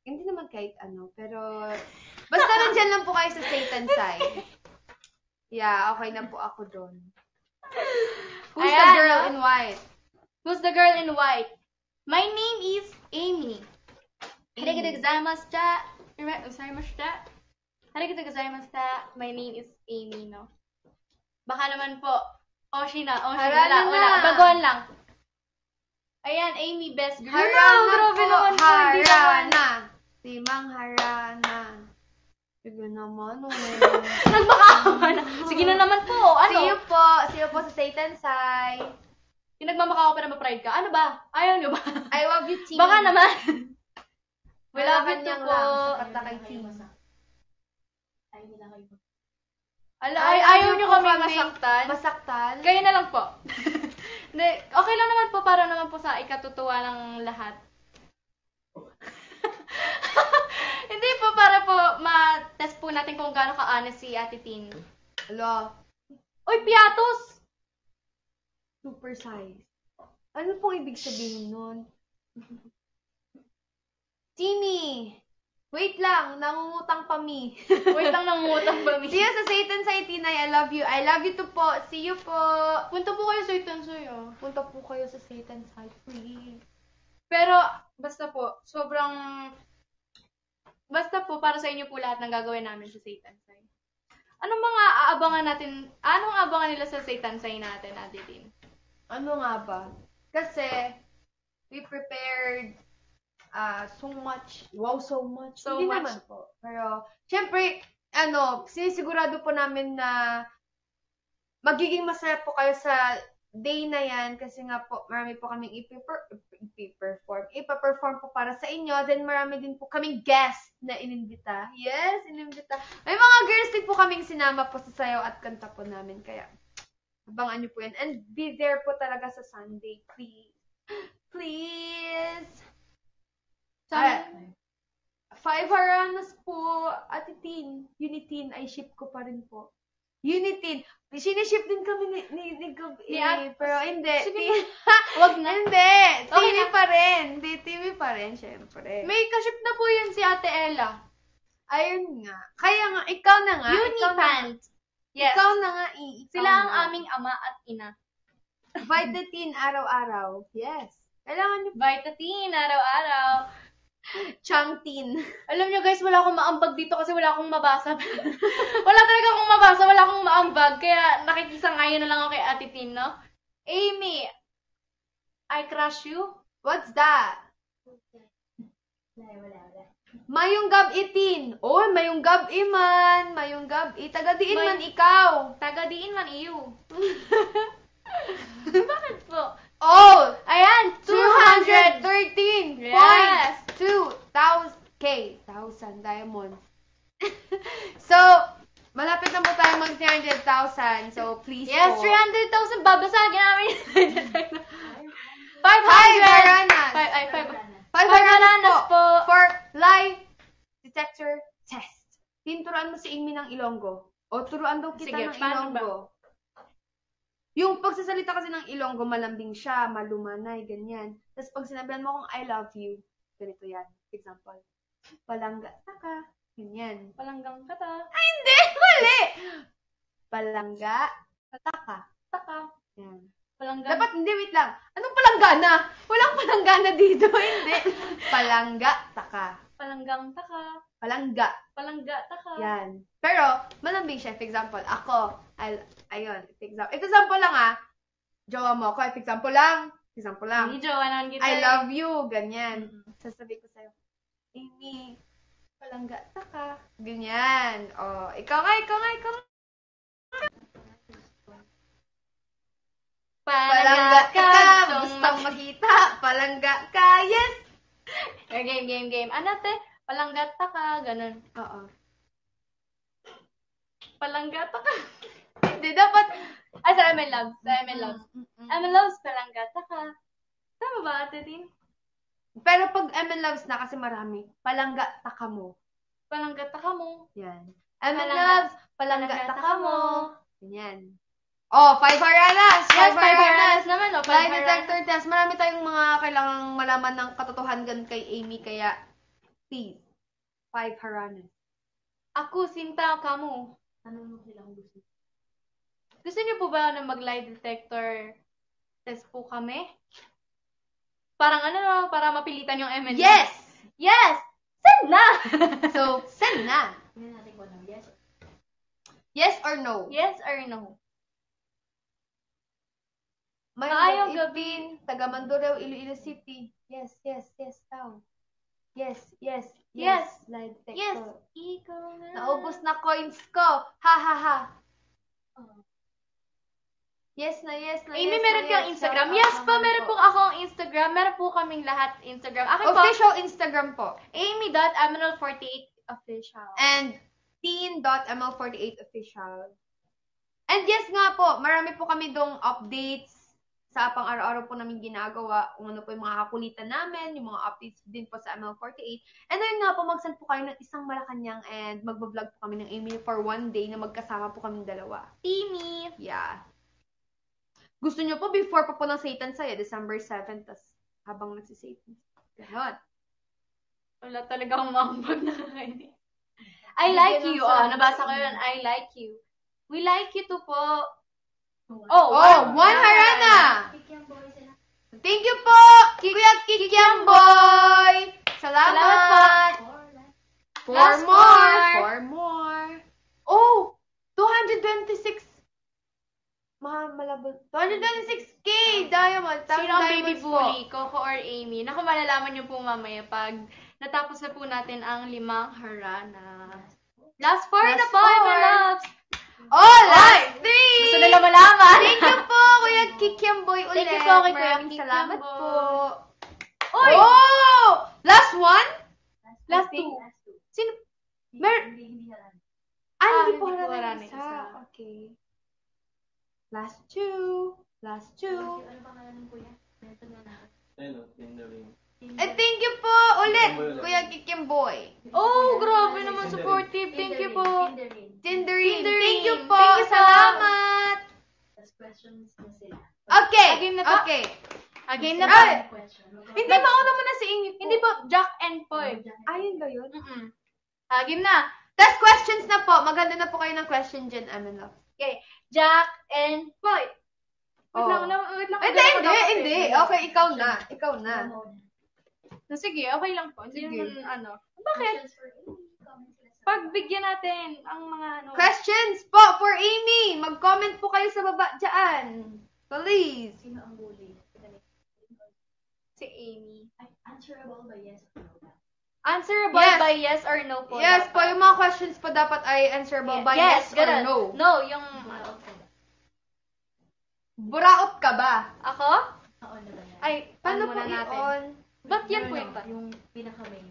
Hindi naman kahit ano, pero... Basta nandyan lang po kayo sa Satan side. Yeah, okay na po ako doon. Who's the Ayan, girl no? in white? Who's the girl in white? My name is Amy. Arigatou gozaimashita. My name is Amy, no? Baka naman po. Oshi na. Harana Wala. na. Baguhan lang. Ayan, Amy, best girl. Harana grabe po, naman po. Hindi naman. Harana. Si Mang Harana. Sige naman, Nagmakaawa na. Sige na naman po. See Ano? you po sa Satan side. Yung nagmamakaawa pa na ma-pride ka. Ano ba? Ayaw nyo ba? I love you, team. Baka naman. We Wala love you too kanyang po. lang. Sapat na kay team. Ayaw nyo kami masaktan. Masaktan? Kayo na lang po. Hindi, okay lang naman po para naman po sa ikatutuwa ng lahat. Hindi po para po ma-test po natin kung gaano ka-honest si Ate Tin. Alo, Uy, piatos! super size. Ano pong ibig sabihin nun? Timmy! Wait lang, nangungutang pa mi. Wait lang, nangungutang ba See you sa Satan side, Tinay. I love you. I love you too po. See you po. Punta po kayo sa Itansoy, Punta po kayo sa Satan side, please. Pero, basta po, basta po, para sa inyo po lahat ng gagawin namin sa Satan Sign. Anong abangan nila sa Satan Sign natin, Ate Tin? Ano nga ba? Kasi, we prepared so much. Wow, so much. So Hindi much. naman po. Pero, syempre, sinisigurado po namin na magiging masaya po kayo sa day na yan kasi nga po, marami po kaming ipa-perform po para sa inyo. Then, marami din po kaming guest na inimbita. Yes, inimbita. May mga girls din po kaming sinama po sa sayaw at kanta po namin. Kaya, abangan nyo po yan. And be there po talaga sa Sunday, please. Please! 5 Haranas po, Ate Tin. Unitin, ay ship ko pa rin po. Unitin. Siniship din kami ni Gab. Pero hindi. Wag na. Hindi. Okay TV na. pa rin. Hindi, TV pa rin, syempre. May kaship na po yun si Ate Ella. Ayun nga. Kaya nga, ikaw na nga. Unipant. Yes. Ikaw na nga. Sila ang aming ama at ina. Vitatin araw-araw. Yes. Kailangan nyo. Vitatin, araw-araw. Changtin. Alam nyo guys, wala akong maambag dito kasi wala akong mabasa. Wala talaga akong mabasa, wala akong maambag. Kaya nakikisang-ayon na lang ako kay Ate Tin, no? Amy, I crush you. What's that? Wala. Mayong gab itin. Oy, mayong gab iman. Mayong gab i. Taga-diin man ikaw. Taga-diin man iyo. Bakit po? Oh! Ayan, 213 Yes. 2,000 K. 1,000 diamonds. So, Malapit na po tayo mag 300,000. So, please Yes, po. 300,000. Babasagin namin. 500. 5 haranas. 5 haranas po. For lie detector test. Tinuruan mo si Amy ng Ilonggo. O turuan daw kita Sige, ng paano ba? Ilonggo. Yung pagsasalita kasi ng Ilonggo, malambing siya, malumanay, ganyan. Tapos pag sinabihan mo akong I love you, ganito yan. Example. Palangga ka. Ganyan. Palanggang kata. Ay, hindi! Mali! Palangga ka. Taka. Yan. Palanggang. Dapat, hindi, wait lang. Anong palanggana? Walang palanggana dito, hindi. Palangga ka. Palanggang taka. Palangga. Palangga taka. Yan. Pero, malambing siya. For example, ako, ayun, example lang jowa mo ako, example lang. Hindi, jowa naman kita. I love you, ganyan. Sasabihin ko sa'yo, Amy, palangga ka. Ganyan. O, ikaw nga. Palangga ka. Gustong makita. Palangga ka. Yes. Game. Ano te? Palangga taka. Ganun. Oo. Palangga taka. Hindi, dapat, Sa ML Loves. ML Loves, palangga taka. Tama ba, Ate Tin? pero pag MN Loves na kasi marami, palangga taka mo. Palangga taka mo. Yan. MN Palangga- Loves, palangga palangga taka taka mo. mo. Yan. Oh, 5 haranas! Yes, 5 5 haranas naman, o. Lie detector test. Marami tayong mga kailangang malaman ng katotohanan kay Amy, kaya please, 5 haranas. Ako, Sinta, kamo. Ano mo silang gusto? Gusto niyo po ba na mag-lie detector test po kami? Parang para mapilitan yung ML. Yes! Yes! Send na! So, send na. Hindi natin kung ano. Yes. Yes or no? Yes or no? Maayong Maayong gabi, taga Mandurao, Iloilo City. Yes, tao. Yes. Yes. Lie detector. Yes! Ikaw na. Naubos na coins ko. Ha. Oh. Yes na. Amy, meron kang Instagram? Yes po, meron po akong Instagram. Meron po kaming lahat Instagram. Akin po, Official Instagram po. amy.emerald48official. And teen.ml48official. And yes nga po, marami po kami dong updates sa pang araw-araw po namin ginagawa, kung ano po yung mga kakulitan namin, yung mga updates din po sa ML48. And then nga po, mag-send po kayo ng isang Malacanang and magbablog po kami ng Amy for one day na magkasama po kaming dalawa. Timmy. Yeah. Gusto nyo po before pa po ng Satan Saya, December 7, tas habang nagsisatan. Ganon. Wala talagang mambag na kakainin. I like you. Oh, nabasa ko yun. I like you. We like you too po. Oh, one harana! Kikiam boy sila. Thank you po, Kuya Kikiam Boy! Salamat! po. For Last more! Oh! 226! Malabot. 226K! Diamond! Sino ang baby Diamonds po. bully? Coco or Amy? Naku, malalaman niyo po mamaya pag natapos na po natin ang 5 harana. Last 4 na Last po, my four. loves! Oh, last 3! Gusto nila malaman. Thank you po, Kuya Kikiam Boy ulit. Thank you po kay Kuya Maraming Kikiam salamat Boy. po. Oy! Oh! Last one? Last I think 2. last two. Sino? Hindi halan. Hindi po hindi po harana harana isa. isa. Okay. Last two. Ano pangalan ng kuya? Mention na natin. Ayun, tindering. And thank you po ulit, Kuya Kikiam Boy. Oh, grabe naman supportive. Thank you po. Tinderin. Tinderin. Thank you po. Thank you po. Salamat. Tapos questions na sila. Okay. Game na ba? Okay. Again na Ay! po. Question. Hindi, mauna mo na si Amy po. Hindi po, Jack and Poy. Ayun ba yun? Game na. Tapos questions na po. Maganda na po kayo ng question dyan, Amin Love. Okay. Jack and Poy. Wait Oh. lang. Hindi. Okay, ikaw na. Sige, okay lang po. Hindi Sige. naman Bakit? Questions for Amy. Comment sila sa Pagbigyan natin ang mga Questions po for Amy. Mag-comment po kayo sa baba dyan. Please. Sino ang bully? si Amy. Ay, answerable by yes or no. Answerable Yes. by yes or no po. Yes po, dapat. yung mga questions po dapat ay answerable by yes or ganun. no. No, yung Buraot ka ba? Ako? Oo na ba yan? Ay, Paano po muna natin. i-on? Ba't yan Ano, po ito? Yung pinaka-main.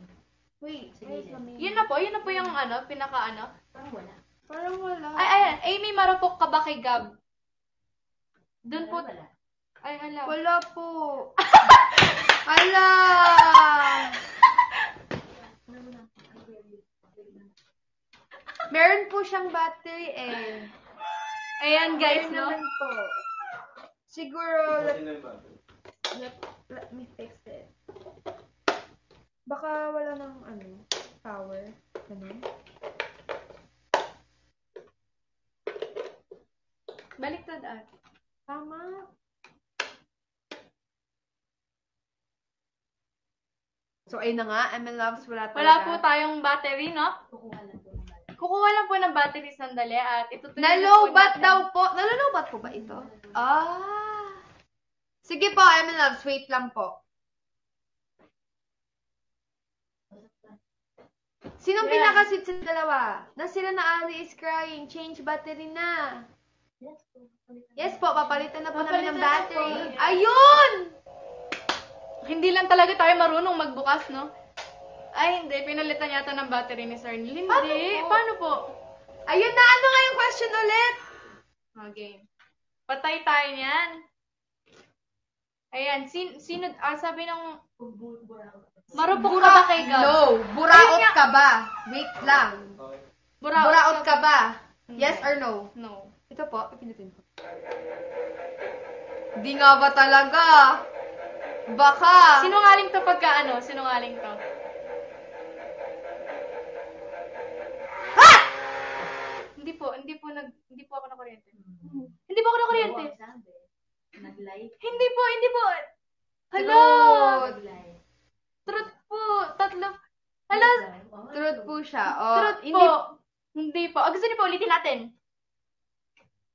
Wait, Sige, where's yan. the main? Yun na po yung pinaka Parang wala. Parang wala. Ay, ayan. Amy, marupok ka ba kay Gab? Doon po. Ay, hala. Wala po. Ala! Meron po siyang battery eh. Ayan, guys, Meron no? naman po. Siguro, Sino yung bago? let me fix it. Baka wala ng power. Ganun. Baliktad at. Tama. So, ayun na nga. ML Loves, wala talaga. Wala po tayong battery, no? Kukuha lang po ng battery sandali at itutuloy na po Nalobat natin. daw po. Nalolobat po ba ito? Ah. Sige po, ML Loves. Wait lang po. Sinong pinaka-sweet sa dalawa? Na sila na Ali is crying. Change battery na. Yes po, papalitan na po namin ng battery. Ayun! Hindi lang talaga tayo marunong magbukas, no? Ay, hindi. Pinalitan yata ng battery ni Sir Neil. Hindi. Paano po? Ayun na, ano nga yung question ulit? Okay. Patay tayo niyan. Ayan. Sino, sabi ng... Marupok ka ba kay Gab? No. Buraot ka ba? Wait lang. Okay. Buraot ka ba? Hindi. Yes or no? No. Ito po, pipindutin ko. Di nga ba talaga? Baka. Sinungaling to pagka ano? Sinungaling to. Ha! Hindi po ako na kuryente. Hindi po ako na kuryente. Hindi po. Hello! Truth. Truth po. Tatlo. Hello! Truth po siya. Oh, Truth po. Hindi po. Gusto niyo po ulitin natin?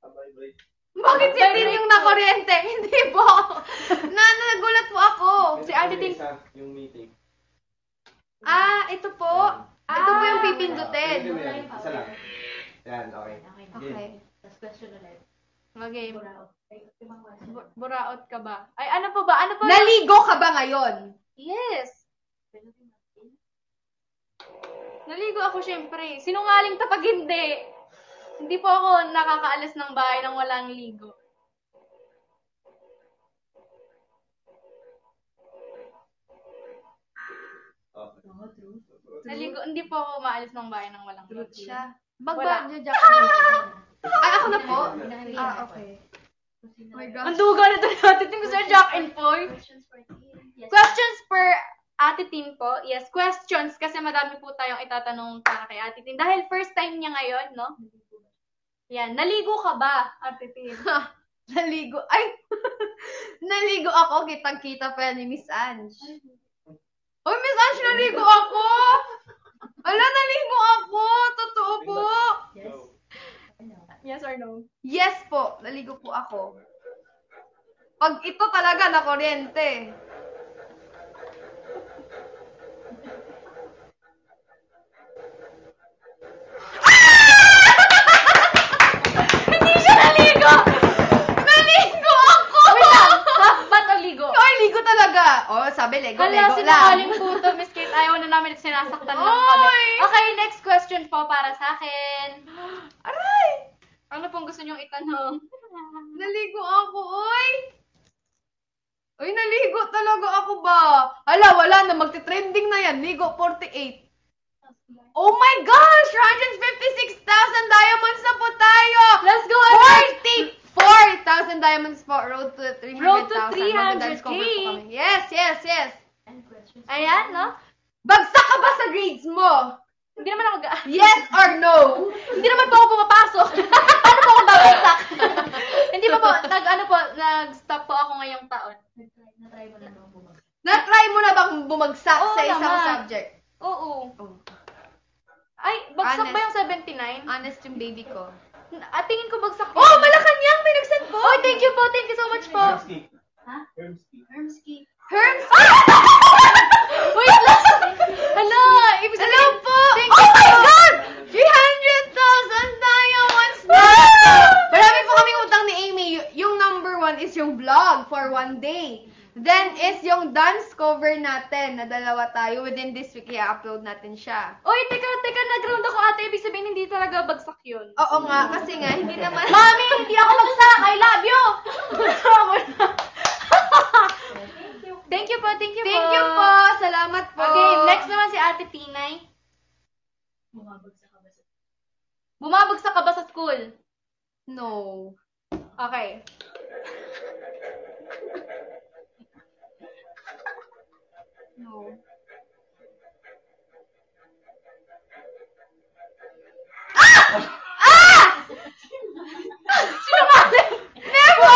Vibrate. Bakit si Tin yung nakuryente? Hindi po. Nagulat po ako. Si Ate Tin. Yung meeting. Ah, ito po. Ito po yung pipindutin. Isa lang. Yan, okay. Okay. Okay. Buraot ka ba? Ay, ano po ba? Ano po? Naligo ka ba ngayon? Yes. Naligo ako syempre. Sinungaling to pag hindi. Hindi po ako nakakaalis ng bahay nang walang ligo. Okay. Naligo, hindi po ako maalis ng bahay nang walang ligo. Truth siya. Wala. Bagba, Ay, ako na po? Ah, okay. Oh my gosh. Ang duga na ito natin yung Sir Jack and Poy. Questions per Ate Tin po. Yes, questions kasi madami po tayong itatanong para kay Ate Tin. Dahil first time niya ngayon, no? Yan. Naligo ka ba, Ate Tin? Naligo. Ay! Naligo ako. Kitang-kita pa yan ni Miss Ange. Oh, Miss Ange, naligo ako! Ala, naligo ako! Totoo po! Yes or no? Yes po, naligo po ako. Pag ito talaga na kuryente. Hindi siya naligo! Naligo ako! Wait lang! Ba't o ligo? Ay, ligo talaga. Oh, sabi, lego, Hala, lego lang. sinakaling po to, Miss Kate. Ayaw na namin at sinasaktan lang kami. Oy! Okay, next question po para sa akin. Aray! Ano pong gusto niyong itanong? Naligo ako, oy! Uy, naligo talaga ako ba? Hala, wala na. Magte-trending na yan. Ligo 48. Oh my gosh! 156,000 diamonds na po tayo! Let's go! 44,000 diamonds po. Road to 300,000. Road to 300K. Magda-discover po kami. Yes, yes, yes. Ayan, no? Bagsak ka ba sa grades mo? Hindi naman ako Yes or no? Hindi naman po ako pumapasok. Paano po ako babagsak? Hindi pa po, nag-stop po ako ngayong taon. Na-try mo na bang bumagsak Oo sa isang naman. subject? Oo. Oh. Ay, bagsak Honest. ba yung 79? Honest yung baby ko. At tingin ko bagsak yun. Oh, Malacanang! May nag-send po! Oh, thank you po. Thank you so much po. Hermski. Herms! Wait lang. Hala, ibig Hello sabihin. po! Thank Oh you my po. God! 300,000 diamonds na! Marami po kaming utang ni Amy. Yung number 1 is yung vlog for 1 day. Then is yung dance cover na natin na dalawa tayo. Within this week, i-upload natin siya. Uy, teka, nag-ground ako ate. Ibig sabihin, hindi talaga bagsak yun. Oo nga, kasi nga, hindi naman... Mami, hindi ako bagsak! I love you! Thank you po. Thank you po. Salamat po. Okay, next naman si Ate Tinay. Bumabagsak ka ba sa school? No. Okay. No. Sinungaling! Never!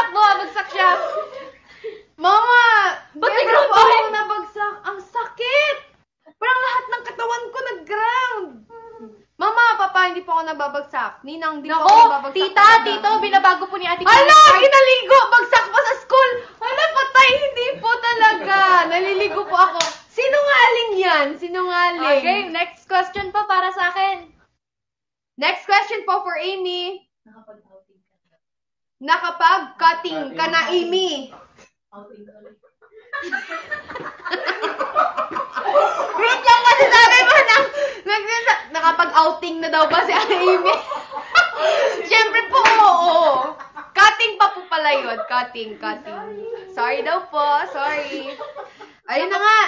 Bumabagsak siya. Mama! Ba't Never nag-ground po ka rin? ako nabagsak. Ang sakit! Parang lahat ng katawan ko nag-ground. Mama, papa, hindi po ako nababagsak. Ninang, hindi po ako Nako, nababagsak. tita, talaga. tito, binabago po ni Ate Hala, Tinay. kinaligo! Bagsak pa sa school! Hala, patay! Hindi po talaga. Naliligo po ako. Sinungaling yan. Sinungaling. Okay, next question po para sa akin. Next question po for Amy. Nakapag-cutting ka na, Amy. Wait lang kasi sabi mo na nakapag-outing na daw ba si Amy? Siyempre po, oo. Cutting pa po pala yun. Cutting. Sorry daw po. Sorry. Ayun na nga.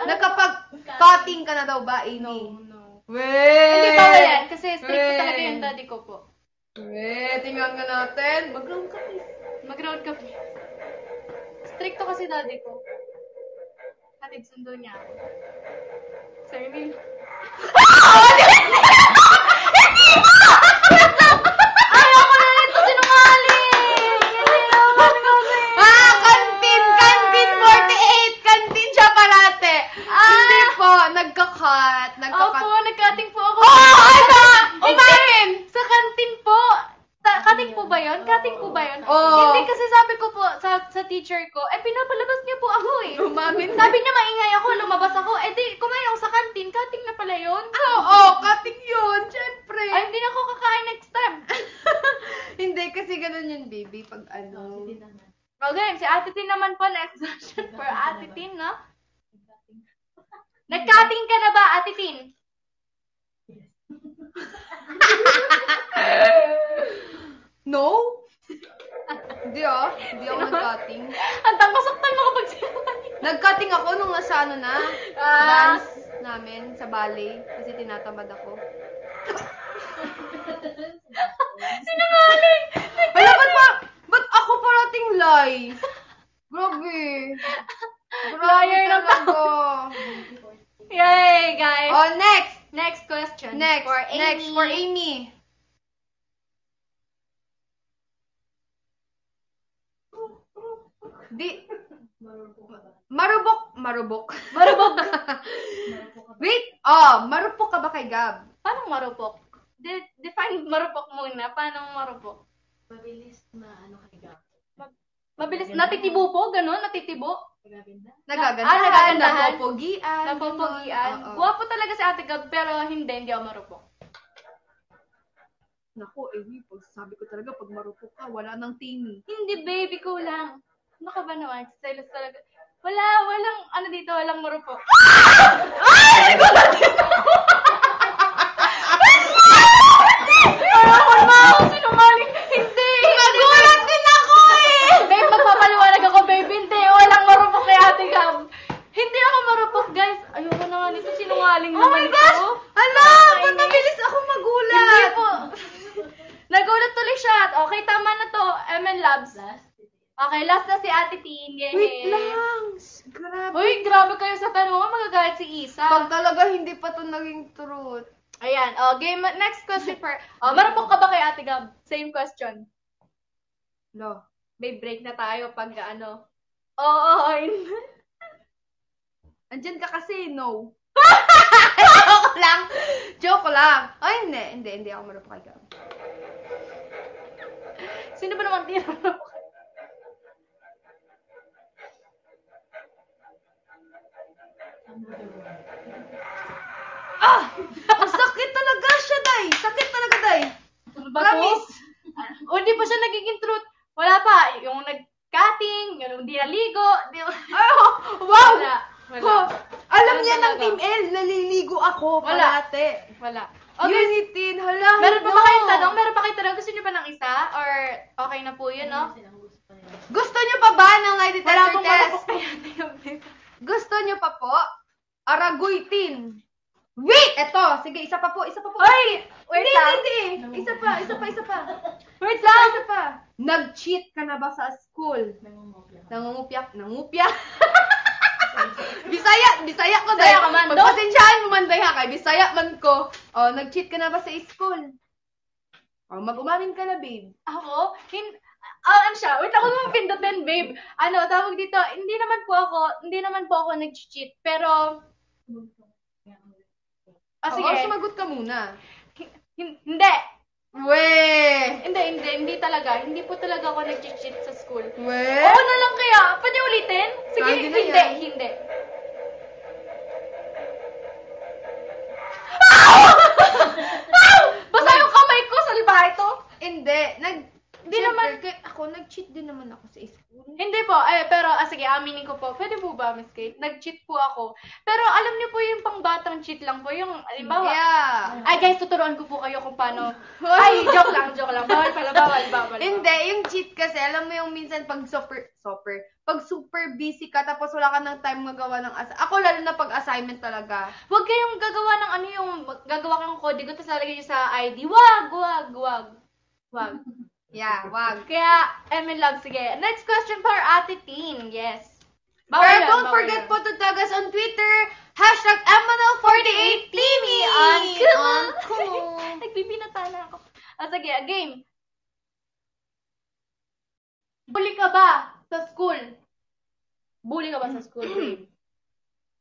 Nakapag-cutting ka na daw ba, Amy? No. Weh! Hindi ba yan? Kasi strict po talaga yung daddy ko po. Weh, tingnan nga natin. Mag-round ka, please. Mag-round ka, please. Strict to kasi daddy ko. Hatid sundo niya ako. Sir, hindi. Ayoko na nito sinungaling! Hindi naman kami! Kantin 48! Kantin siya parate! Hindi po, nagka-cut. Opo, nag-cutting po ako. Ano? Umarin! Sa kantin po. Cutting po ba yun? Cutting po ba yun? Oo. Hindi, kasi sabi ko po sa teacher ko, pinapalabas niya po ako eh. Umamin. Sabi niya maingay ako, lumabas ako. Di, kumain ako sa kantin. Cutting na pala yun. Oo, cutting yun, syempre. Ay, hindi na ako kakain next time. Hindi, kasi ganun yun, baby, pag ano. Okay, si Ate Tin naman po, next question for Ate Tin, no? Nag-cutting ka na ba, Ate Tin? No? Hindi Hindi ako nag-cutting. Ang takasaktan mo kapag sinungaling. Nag-cutting ako nung nasa ano na, dance namin sa ballet. Kasi tinatamad ako. Sinungaling! Hala, ba't ako parating lie? Grabe. Liar na talaga. Yay, guys! Oh, next! Next question. Next For Amy. Next for Amy. Marubok. Marupok. Wait, marupok ka ba kay Gab? Paano marupok? Define marupok muna. Paano marupok? Mabilis na ano kay Gab. Mabilis. Natitibo po? Ganon? Natitibo? Nagagandahan. Nagagandahan. Napopogian. Napopogian. Oo. Guwapo talaga si Ate Gab, pero hindi ako marupok. Naku, pag sabi ko talaga, pag marupok ka, wala nang tini. Hindi, baby ko lang. Ano ka ba naman? Stylist talaga. Walang, ano dito, walang marupok. Ay! Parang ma ako sinungaling. Hindi. Nagulat din ako Babe, magpapaliwanag ako, babe. Hindi, walang marupok kay Ate Gab. Hindi ako marupok, guys. Ayoko na nga nito, sinungaling Oh naman my gosh! ito. Ala, ba't mabilis ako magulat? Hindi po. Nagulat tuloy siya. Okay, tama na to. MN Labs. Okay, last na si Ate Tin. Yay. Wait lang. Grabe. Uy, grabe kayo sa tanong. Magagalit si Isa. Pag talaga hindi pa to naging truth. Ayan. Game. Next question for... marupok ka ba kay Ate Gab? Same question. No. Babe, break na tayo pag ano. Oo. Andyan ka kasi, no. Joke lang. Ay, hindi ako marupok kay Gab. Sino ba naman tinanong? Ang sakit talaga siya, Day. Sakit talaga, Day. Ano ba to? Promise. O, hindi pa siya nagiging truth. Wala wala pa. Yung nag-cutting, yung di naligo. Wow! Wala. Oh, alam Wala niya ng talaga. Team L, naliligo ako Wala. parate. Wala. Okay. Okay. Unitin, hala. Meron pa no. ba kayong tanong? Meron pa kayong tanong? Gusto niyo pa ng isa? Or okay na po yun, no? Gusto niyo pa ba ng lie Wala detector pong test? marupok kaya tayo. Gusto niyo pa po? Araguitin. Wait! Eto, sige, isa pa po. Oy! Wait lang. Hindi. Isa pa. Wait lang. Isa pa. Nag-cheat ka na ba sa school? Nangungupyak. Bisaya ko Bisaya ka man, no? Pagpasensyahan mo man dahil kay Bisaya man ko. Oh, nag-cheat ka na ba sa school? Oh, mag-umamin ka na, babe. Ako? Ano siya? Wait, ako naman pindutin, babe. Ano, tawag dito, hindi naman po ako nag-cheat. Pero, sige. Oo, sumagot ka muna. Hindi. Weh! Hindi talaga. Hindi po talaga ako nag-cheat sa school. Weh? Oo na lang kaya. Pwede ulitin? Sige, Lagi na yan. hindi. Basta yung kamay ko, salba ito. Hindi. Di naman. Ako, nag-cheat din naman ako sa school. Hindi po, pero sige, aminin ko po. Pwede po ba, Miss Kate? Nag-cheat po ako. Pero alam niyo po yung pangbatang cheat lang po. Yung, halimbawa, Yeah. ay guys, tuturuan ko po kayo kung paano. Ay, joke lang. Bawal pala, bawal. Hindi, yung cheat kasi, alam mo yung minsan pag pag super busy ka, tapos wala ka ng time magawa ng ako lalo na pag assignment talaga. Huwag kayong gagawa ng ano yung, gagawa kang kodigo, tapos lalagay niyo sa ID. Wag. Yeah, wag. Kaya, Emil Love, sige. Next question for Ate Teen. Yes. Pero don't forget po to tag us on Twitter, #MNL48Teamy on cool. Nagbibinata na ako. Sige, game. Bully ka ba sa school? Bully ka ba sa school, babe?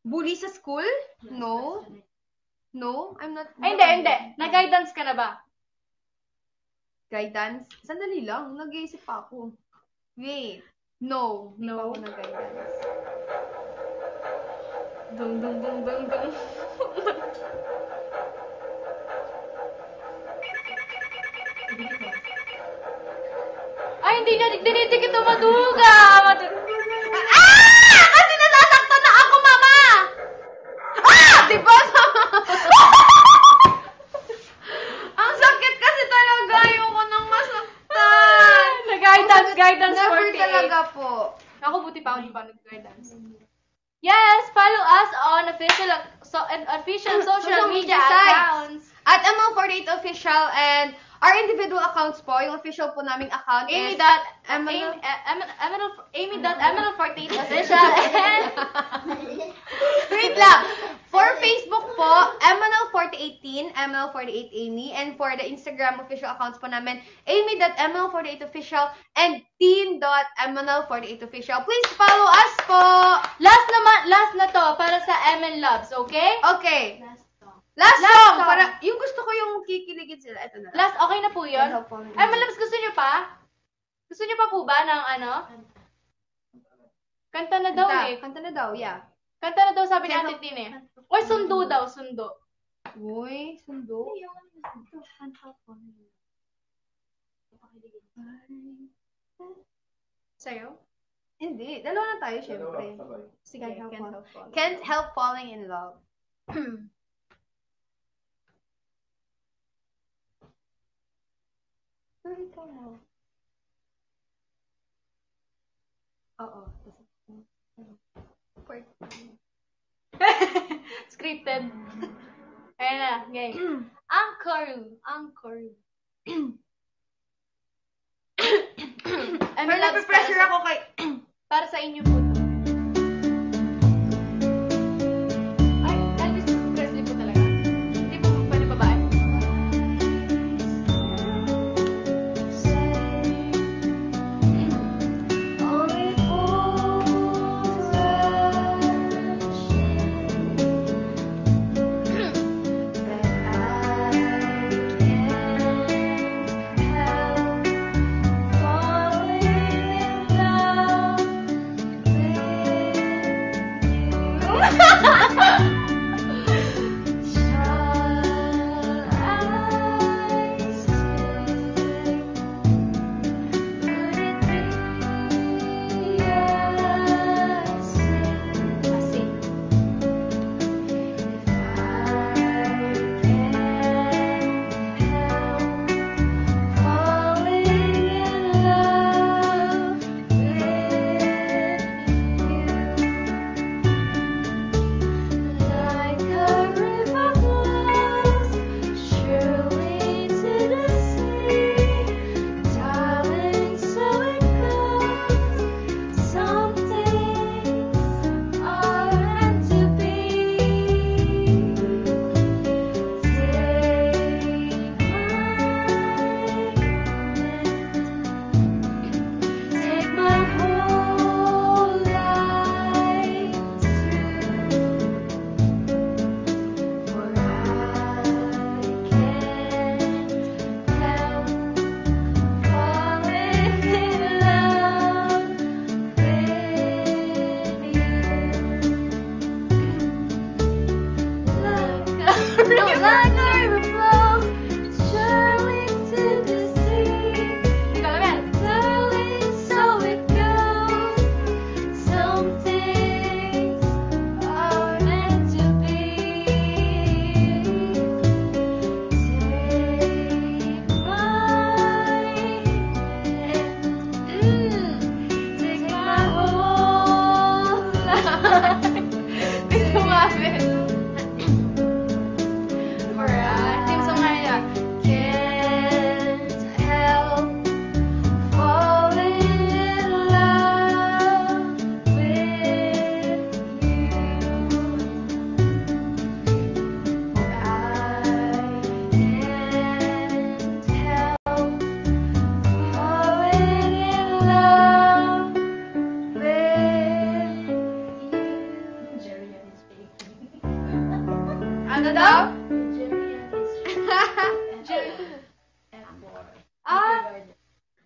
Bully sa school? No. No, I'm not. Ay, hindi. Nag-guidance ka na ba? Guidance? Sandali lang, nag-iisip pa ako. Wait. No. Hindi pa ako nag-guidance. Dung. Ay, hindi niya dinidikit ito maduga. Kasi nasasaktan na ako, mama! Diba? Ang sakit kasi talaga. Ayoko nang masaktan. Guidance Never 48. talaga po. Ako, buti pa ako di pa nag-guidance. Yes, follow us on official social media accounts. At ML48 official and our individual accounts po, yung official po naming account is Amy.ML48 official and wait lang. For Facebook po, ML48Teen, ML48Amy, and for the Instagram official accounts po namin, Amy.ML48 official and Teen.ML48 official. Please follow us po. last na to para sa ML Loves, okay? Okay. Last song. Para, yung gusto ko yung kikiligin sila. Ito na. Last, okay na po yun? ML Loves, gusto niyo pa? Gusto niyo pa po ba ng ano? Kanta na daw eh. Kanta na daw, yeah. Kanta na daw sabi ni Ate Tin eh. Oy, sundo daw, sundo. Uy, sundo. Sa'yo? Hindi. Dalawa na tayo, syempre. Sige, Can't help falling in love. Ikaw mo. Oo. Scripted. Ayan na, game. Anchor. Pero nape-pressure ako kay... Para sa inyo po. Ay, Elvis Presley po talaga. Hindi po pwede babae. Falling in love. Alright. Team song nga niya. Can't help falling in love with you. I can't help falling in love with you. Ano daw?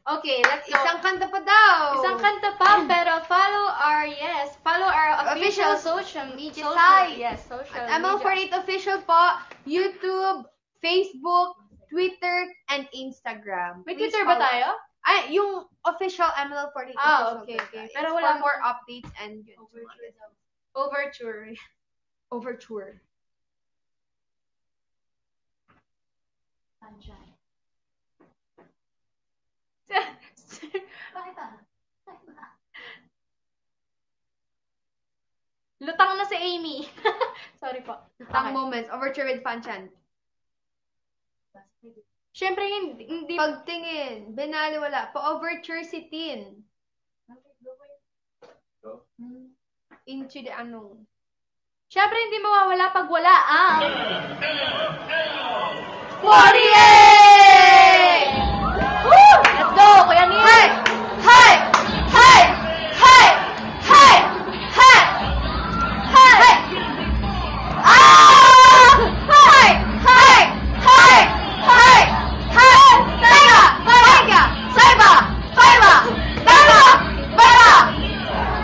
Okay, let's go. Isang kanta pa daw. Isang kanta pa, pero follow our official social media site. Yes, social At ML48 Official po, YouTube, Facebook, Twitter, and Instagram. May Please Twitter ba follow. tayo? Ay, yung official ML48 Ah, official. okay, okay. It's Pero for wala more updates and yun. Overture. Overture. Lutang na si Amy. Sorry po. Tang Okay. moments. Overture with Fanchan. Siyempre, hindi Pagtingin. Binaliwala. Pa-overture si Tin. Go. Into the ano. Siyempre, hindi mawawala pag wala ang 48! Woo! Let's go, Kuya Neil! Hey! Hey! Hey! Hey! Hey! Hey! Hey! Ah! Hey! Hey! Hey! Hey! Hey! Tega! Tega! Saiba! Saiba! Tega! Bera!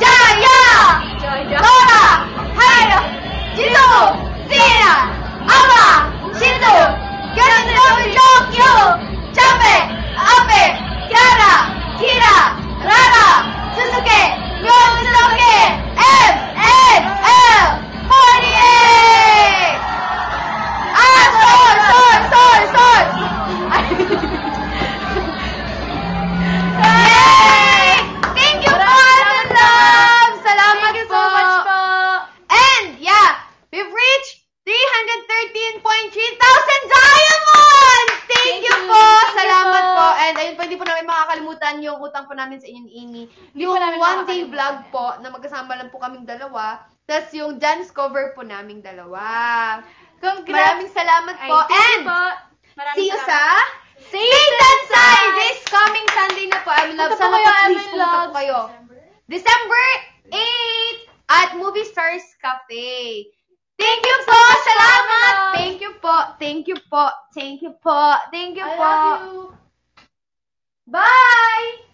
Jaya! Dora! Hayo! Jito! Sina! Ama! Shindo! Ganito! Tokyo! Chape! Ape! Kiara! Kira! Rara! Susuke! Yosuke! M! N! L! 48! Ah! Sword! Yay! Thank you po, love! Salamat Thank you so much po! And, yeah, we've reached 313.3 thousand diamonds! Thank you po! Salamat po! And ayun po, hindi po namin makakalimutan yung utang po namin sa inyo ni Amy. Yung po namin one-day makakalimutan. vlog po, na magkasama lang po kaming dalawa. Tapos yung dance cover po naming dalawa. Maraming salamat po. And, see you sa Satan Side this coming Sunday na po. I love. Punta po Sana kayo, po please I punta love. po kayo. December 8 at Movie Stars Cafe. Thank you po! Salamat! Thank you po! Thank you po! Thank you po! Thank you I po! love you! Bye!